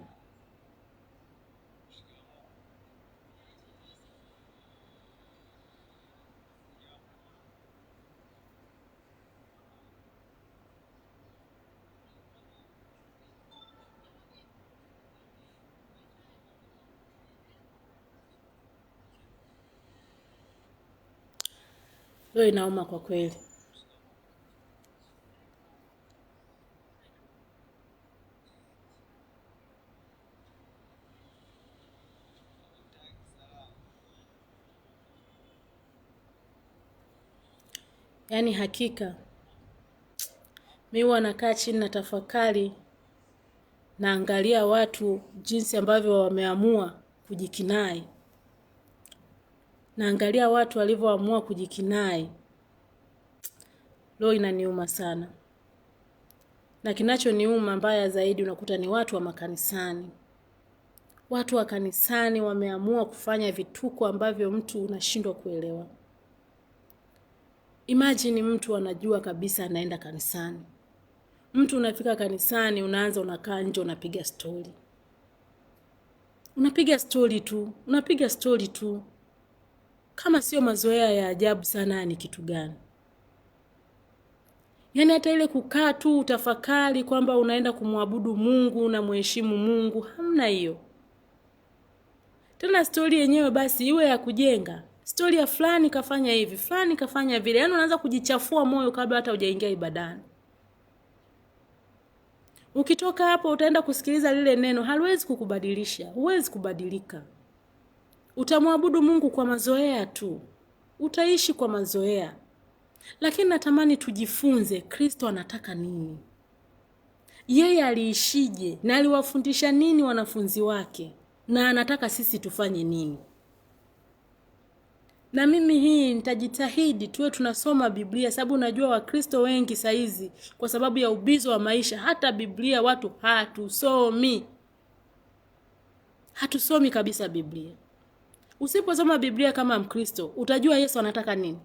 Speaker 1: Leo inauma kwa kweli. Yaani hakika mimi huwa nakaa chini na tafakari, naangalia watu jinsi ambavyo wameamua kujikinai. Naangalia watu walivyoamua kujikinai. Leo inaniuma sana. Na kinachoniuma mbaya zaidi unakuta ni watu wa makanisani. Watu wa kanisani wameamua kufanya vituko ambavyo mtu unashindwa kuelewa. Imagine mtu anajua kabisa anaenda kanisani. Mtu unafika kanisani, unaanza unakaa nje unapiga story. Unapiga story tu. Kama sio mazoea ya ajabu sana, ni kitu gani? Yaani hata ile kukaa tu utafakari kwamba unaenda kumwabudu Mungu na mheshimu Mungu, hamna hiyo. Tena story yenyewe basi iwe ya kujenga. Story ya fulani kafanya hivi, fulani kafanya vile. Yaani unaanza kujichafua moyo kabla hata hujaingia ibadani. Ukitoka hapo utaenda kusikiliza lile neno, haliwezi kukubadilisha, huwezi kubadilika. Utamwabudu Mungu kwa mazoea tu. Utaishi kwa mazoea. Lakini natamani tujifunze Kristo anataka nini? Yeye aliishije na aliwafundisha nini wanafunzi wake? Na anataka sisi tufanye nini? Na mimi hii nitajitahidi tuwe tunasoma Biblia, sababu najua Wakristo wengi saizi kwa sababu ya ubizo wa maisha hata Biblia watu hatusomi. Hatusomi kabisa Biblia. Usiposoma Biblia kama Mkristo, utajua Yesu anataka nini?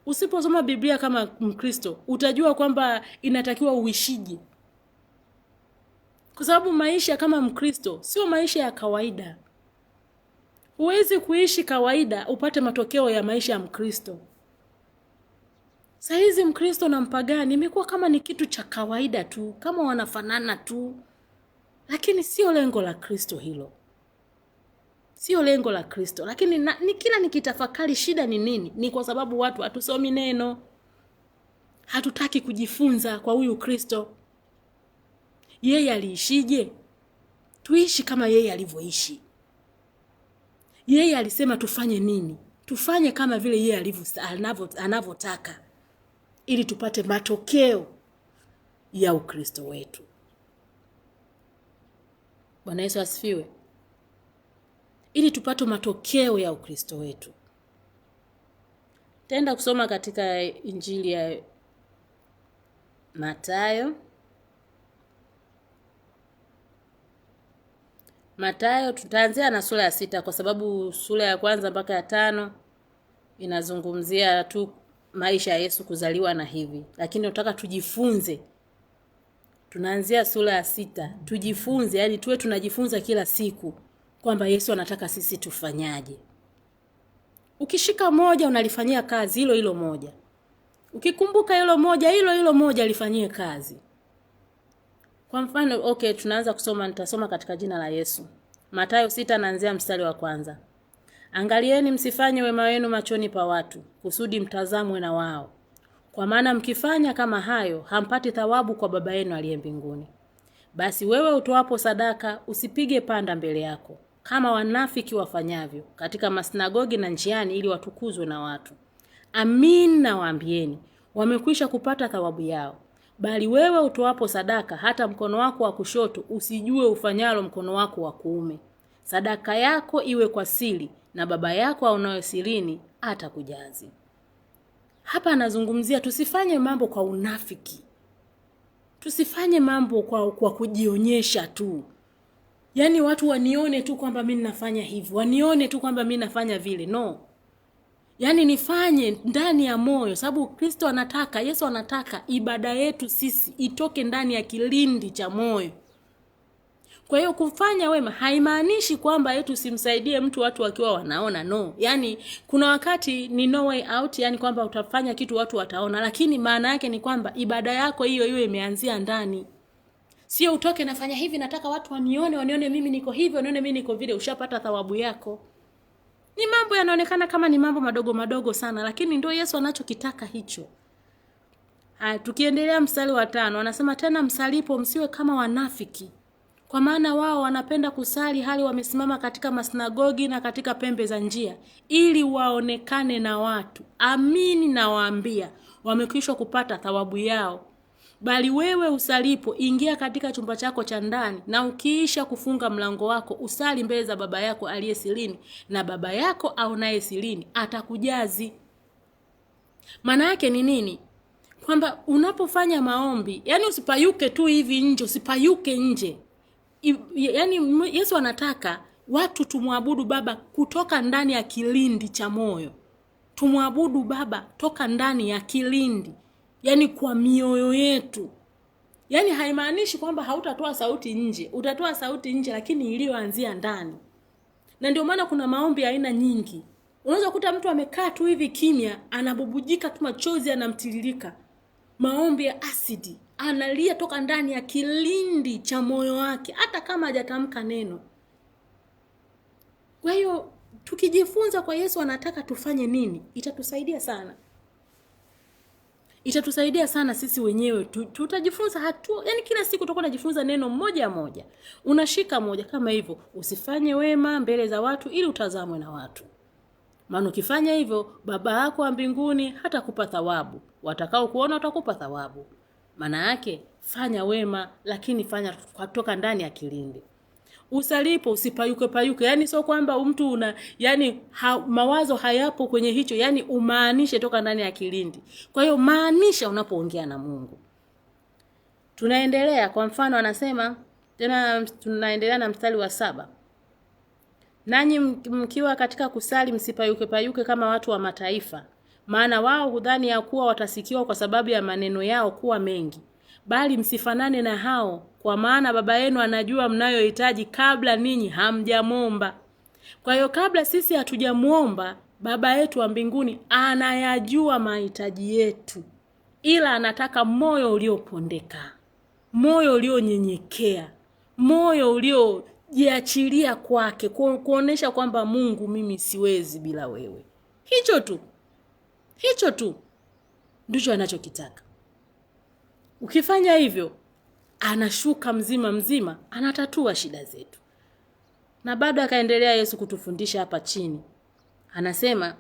Speaker 1: Usiposoma Biblia kama Mkristo, utajua kwamba inatakiwa uishije. Kwa sababu maisha kama Mkristo sio maisha ya kawaida. Huwezi kuishi kawaida upate matokeo ya maisha ya Mkristo. Saizi Mkristo na mpagani imekuwa kama ni kitu cha kawaida tu, kama wanafanana tu. Lakini sio lengo la Kristo hilo. Sio lengo la Kristo. Lakini ni kila nikitafakari shida ni nini? Ni kwa sababu watu hatusomi neno. Hatutaki kujifunza kwa huyu Kristo. Yeye aliishije? Tuishi kama yeye alivyoishi. Yeye alisema tufanye nini? Tufanye kama vile yeye anavyotaka, ili tupate matokeo ya Ukristo wetu. Bwana Yesu asifiwe. Ili tupate matokeo ya Ukristo wetu. Tenda kusoma katika Injili ya Mathayo tutaanzia na sura ya 6 kwa sababu sura ya 1 mpaka ya 5 inazungumzia tu maisha ya Yesu kuzaliwa na hivi. Lakini nataka tujifunze. Tunaanzia sura ya 6. Tujifunze, yani tuwe tunajifunza kila siku kwamba Yesu anataka sisi tufanyaje. Ukishika moja unalifanyia kazi hilo moja. Ukikumbuka hilo moja lifanyie kazi. Kwa mfano, tunaanza kusoma, nitasoma katika jina la Yesu. Mathayo 6 naanzia mstari wa 1. Angalieni msifanye wema wenu machoni pa watu, kusudi mtazamwe na wao. Kwa maana mkifanya kama hayo, hampati thawabu kwa Baba yenu aliye mbinguni. Basi wewe utoapo sadaka, usipige panda mbele yako, kama wanafiki wafanyavyo katika masinagogi na njiani, ili watukuzwe na watu. Amin nawaambieni, wamekwisha kupata thawabu yao. Bali wewe utoapo sadaka, hata mkono wako wa kushoto usijue ufanyalo mkono wako wa kuume. Sadaka yako iwe kwa siri, na Baba yako aonaye sirini atakujazi. Hapa anazungumzia tusifanye mambo kwa unafiki. Tusifanye mambo kwa kujionyesha tu. Yaani watu wanione tu kwamba mimi nafanya hivi, wanione tu kwamba mimi nafanya vile. No. Yaani nifanye ndani ya moyo, sababu Kristo anataka, Yesu anataka ibada yetu sisi itoke ndani ya kilindi cha moyo. Kwa hiyo kufanya wema haimaanishi kwamba yetu simsaidie mtu watu wakiwa wanaona, no. Yaani kuna wakati ni no way out, yani kwamba utafanya kitu watu wataona, lakini maana yake ni kwamba ibada yako hiyo iwe imeanzia ndani. Sio utoke nafanya hivi, nataka watu wanione mimi niko hivi, wanione mimi niko vile, ushapata thawabu yako. Ni mambo yanaonekana kama ni mambo madogo sana, lakini ndio Yesu anachokitaka hicho. Tukiendelea mstari wa 5, anasema tena msalipo msiwe kama wanafiki. Kwa maana wao wanapenda kusali hali wamesimama katika masinagogi na katika pembe za njia, ili waonekane na watu. Amini nawaambia, wamekwisha kupata thawabu yao. Bali wewe usalipo, ingia katika chumba chako cha ndani, na ukiisha kufunga mlango wako, usali mbele za Baba yako aliye sirini, na Baba yako aonaye sirini atakujazi. Maana yake ni nini? Kwamba unapofanya maombi, yani usipayuke tu hivi nje, usipayuke nje. Yaani Yesu anataka watu tumwabudu Baba kutoka ndani ya kilindi cha moyo. Tumwabudu Baba toka ndani ya kilindi. Yaani kwa mioyo yetu. Yaani haimaanishi kwamba hautatoa sauti nje. Utatoa sauti nje, lakini iliyoanzia ndani. Na ndio maana kuna maombi aina nyingi. Unaweza kukuta mtu amekaa tu hivi kimya, anabubujika tu machozi yanamtiririka. Maombi ya asidi, analia toka ndani ya kilindi cha moyo wake hata kama hajatamka neno. Kwa hiyo tukijifunza kwa Yesu anataka tufanye nini, itatusaidia sana. Itatusaidia sana sisi wenyewe. Tutajifunza yani kila siku tutakuwa tunajifunza neno moja moja. Unashika moja kama hivyo, usifanye wema mbele za watu ili utazamwe na watu. Maana ukifanya hivyo, Baba yako wa mbinguni hatakupa thawabu. Watakao kuona watakupa thawabu. Maana yake fanya wema, lakini fanya kutoka ndani ya kilindi. Usalipo usipayuke. Yani sio kwamba mtu mawazo hayapo kwenye hicho, yani umaanishe toka ndani ya kilindi. Kwa hiyo maanisha unapoongea na Mungu. Tunaendelea, kwa mfano anasema tena, tunaendelea na mstari wa 7. Nanyi mkiwa katika kusali msipayuke kama watu wa mataifa, maana wao hudhani ya kuwa watasikiwa kwa sababu ya maneno yao kuwa mengi. Bali msifanane na hao, kwa maana Baba yenu anajua mnayohitaji kabla ninyi hamjamwomba. Kwa hiyo kabla sisi hatujamuomba, Baba yetu wa mbinguni anayajua mahitaji yetu. Ila anataka moyo uliopondeka, moyo ulionyenyekea, moyo uliojiachilia kwake, kuonesha kwamba Mungu, mimi siwezi bila wewe. Hicho tu ndicho anachokitaka. Ukifanya hivyo, anashuka mzima, anatatua shida zetu. Na bado akaendelea Yesu kutufundisha hapa chini. Anasema,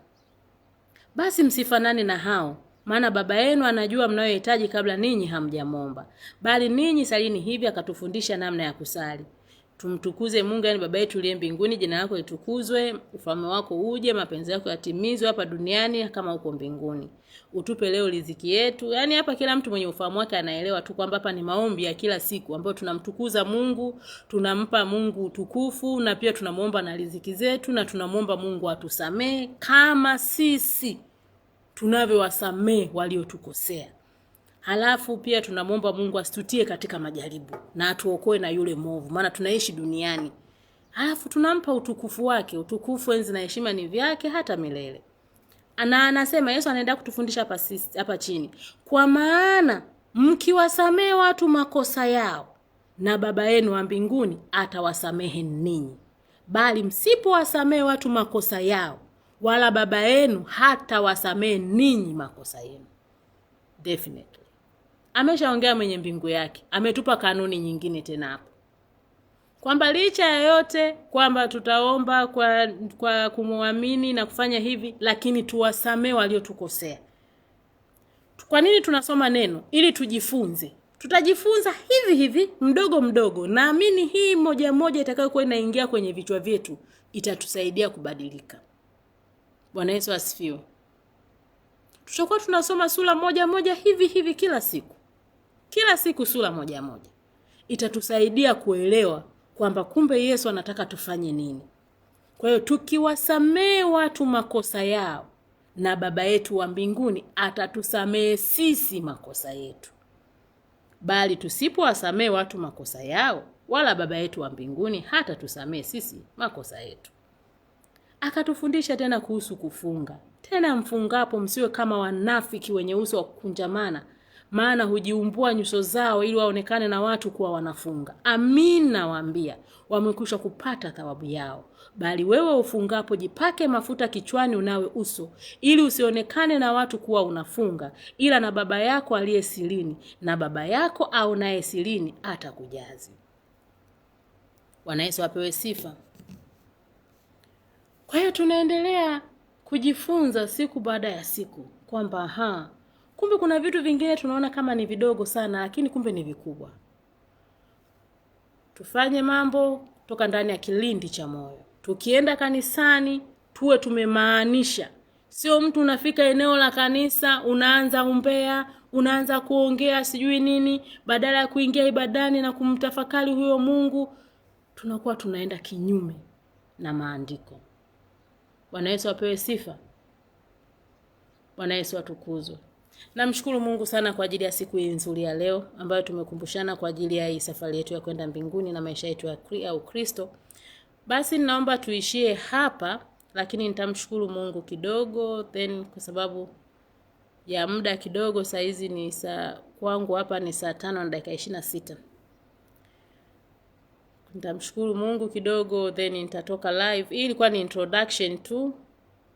Speaker 1: basi msifanane na hao, maana Baba yenu anajua mnayohitaji kabla ninyi hamjamwomba. Bali ninyi salini hivi. Akatufundisha namna ya kusali. Tumtukuze Mungu, yani Baba yetu uliye mbinguni, jina lako litukuzwe, ufalme wako uje, mapenzi yako yatimizwe hapa duniani kama huko mbinguni. Utupe leo riziki yetu. Yani hapa kila mtu mwenye ufahamu wake anaelewa tu kwamba hapa ni maombi ya kila siku ambayo tunamtukuza Mungu, tunampa Mungu utukufu, na pia tunamuomba na riziki zetu, na tunamuomba Mungu atusamee kama sisi tunavyowasamee waliotukosea. Halafu pia tunamuomba Mungu asitutie katika majaribu na atuokoe na yule mwovu, maana tunaishi duniani. Halafu tunampa utukufu wake. Utukufu, enzi na heshima ni vyake hata milele. Anasema Yesu anaenda kutufundisha hapa chini. Kwa maana mkiwasamee watu makosa yao, na Baba yenu wa mbinguni atawasamehe ninyi. Bali msipowasamee watu makosa yao, wala Baba yenu hatawasamehe ninyi makosa yenu. Definitely. Ameshaongea mwenye mbingu yake. Ametupa kanuni nyingine tena hapo, kwamba licha ya yote kwamba tutaomba kwa kumuamini na kufanya hivi, lakini tuwasamee waliotukosea. Kwa nini tunasoma neno? Ili tujifunze. Tutajifunza hivi mdogo. Naamini hii moja itakayokuwa inaingia kwenye vichwa vyetu itatusaidia kubadilika. Bwana Yesu asifiwe. Tutakuwa tunasoma sura moja hivi kila siku. Kila siku sura moja. Itatusaidia kuelewa kwamba kumbe Yesu anataka tufanye nini. Kwa hiyo tukiwasamee watu makosa yao, na Baba yetu wa mbinguni atatusamee sisi makosa yetu. Bali tusipowasamee watu makosa yao, wala Baba yetu wa mbinguni hatatusamee sisi makosa yetu. Akatufundisha tena kuhusu kufunga. Tena mfungapo msiwe kama wanafiki wenye uso wa kukunjamana, maana hujiumbua nyuso zao ili waonekane na watu kuwa wanafunga. Amin, nawaambia, wamekwisha kupata thawabu yao. Bali wewe ufungapo jipake mafuta kichwani, unawe uso, ili usionekane na watu kuwa unafunga, ila na Baba yako aliye sirini, na Baba yako aonaye sirini atakujazi. Bwana Yesu apewe sifa. Kwa hiyo tunaendelea kujifunza siku baada ya siku kwamba kumbe kuna vitu vingine tunaona kama ni vidogo sana, lakini kumbe ni vikubwa. Tufanye mambo toka ndani ya kilindi cha moyo. Tukienda kanisani tuwe tumemaanisha. Sio mtu unafika eneo la kanisa unaanza umbea, unaanza kuongea sijui nini, badala ya kuingia ibadani na kumtafakari huyo Mungu, tunakuwa tunaenda kinyume na maandiko. Bwana Yesu apewe sifa. Bwana Yesu atukuzwe. Namshukuru Mungu sana kwa ajili ya siku hii nzuri ya leo ambayo tumekumbushana kwa ajili ya hii safari yetu ya kwenda mbinguni na maisha yetu ya Ukristo. Basi ninaomba tuishie hapa. lakini nitamshukuru Mungu kidogo, then kwa sababu ya muda kidogo, saizi ni kwangu hapa ni saa 5:26. Nitamshukuru Mungu kidogo, then nitatoka live. Hii ilikuwa ni introduction tu.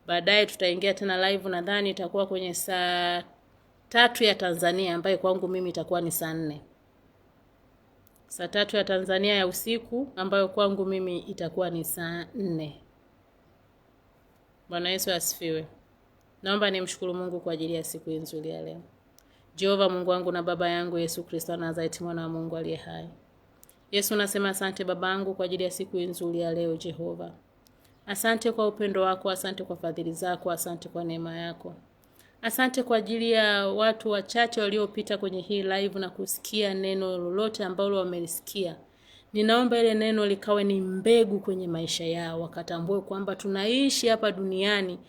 Speaker 1: Baadaye tutaingia tena live, nadhani itakuwa kwenye saa 3 ya Tanzania, ambayo kwangu mimi itakuwa ni saa 4. Saa 3 ya Tanzania ya usiku, ambayo kwangu mimi itakuwa ni saa 4. Bwana Yesu asifiwe. Naomba nimshukuru Mungu kwa ajili ya siku nzuri ya leo. Jehova Mungu wangu na baba yangu Yesu Kristo wa Nazareti, mwana wa Mungu aliye hai. Yesu, nasema asante babangu kwa ajili ya siku nzuri ya leo Jehova. Asante kwa upendo wako, asante kwa fadhili zako, asante kwa neema yako. Asante kwa ajili ya watu wachache waliopita kwenye hii live na kusikia neno lolote ambalo wamelisikia. Ninaomba ile neno likawe ni mbegu kwenye maisha yao, wakatambue kwamba tunaishi hapa duniani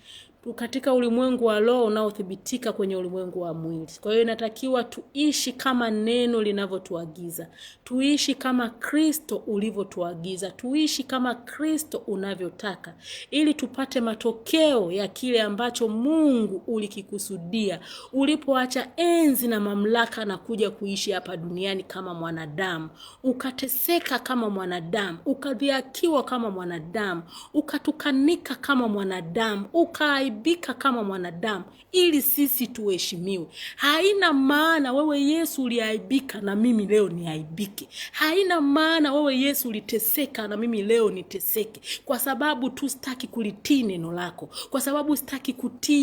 Speaker 1: katika ulimwengu wa roho unaothibitika kwenye ulimwengu wa mwili. Kwa hiyo inatakiwa tuishi kama neno linavyotuagiza. Tuishi kama Kristo ulivyotuagiza. Tuishi kama Kristo unavyotaka, ili tupate matokeo ya kile ambacho Mungu ulikikusudia ulipoacha enzi na mamlaka na kuja kuishi hapa duniani kama mwanadamu. Ukateseka kama mwanadamu, ukadhihakiwa kama mwanadamu, ukatukanika kama mwanadamu, ukaaibika kama mwanadamu, ili sisi tuheshimiwe. Haina maana wewe Yesu uliaibika na mimi leo niaibike. Haina maana wewe Yesu uliteseka na mimi leo niteseke, kwa sababu tu sitaki kulitii neno lako, kwa sababu sitaki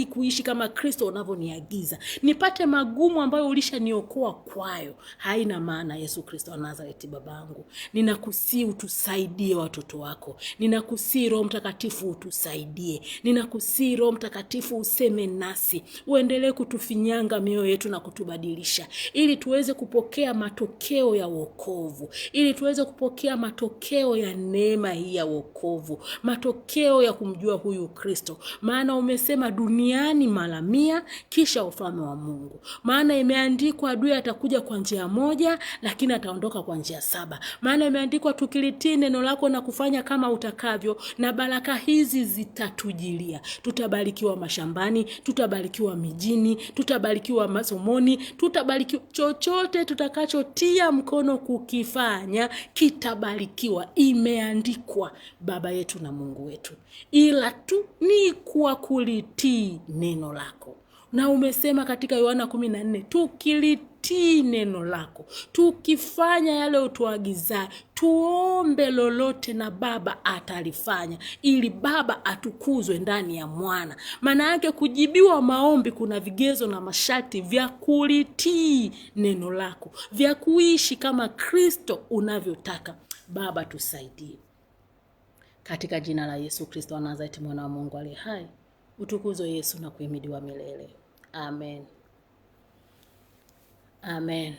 Speaker 1: kuishi kama Kristo unavyoniagiza, nipate magumu ambayo ulishaniokoa kwayo. Haina maana. Yesu Kristo wa Nazareti babangu, ninakusihi utusaidie watoto wako. Ninakusihi Roho Mtakatifu utusaidie. Ninakusihi Roho Mtakatifu useme nasi, uendelee kutufinyanga mioyo yetu na kutubadilisha, ili tuweze kupokea matokeo ya wokovu, ili tuweze kupokea matokeo ya neema hii ya wokovu, matokeo ya kumjua huyu Kristo. Maana umesema duniani mara 100, kisha ufalme wa Mungu. Maana imeandikwa adui atakuja kwa njia moja, lakini ataondoka kwa njia 7. Maana imeandikwa tukilitii neno lako na kufanya kama utakavyo, na baraka hizi zitatujilia. Tutabarikiwa mashambani, tutabarikiwa mijini, tutabarikiwa masomoni, tutabarikiwa chochote tutakachotia mkono kukifanya kitabarikiwa. Imeandikwa Baba yetu na Mungu wetu, ila tu ni kwa kulitii neno lako. Na umesema katika Yohana 14, tukilitii neno lako, tukifanya yale utuagiza, tuombe lolote na Baba atalifanya, ili Baba atukuzwe ndani ya Mwana. Maana yake kujibiwa maombi kuna vigezo na masharti vya kulitii neno lako, vya kuishi kama Kristo unavyotaka. Baba tusaidie. Katika jina la Yesu Kristo wa Nazareti, mwana wa Mungu aliye hai, utukuzwe Yesu na kuhimidiwa milele. Amen. Amen.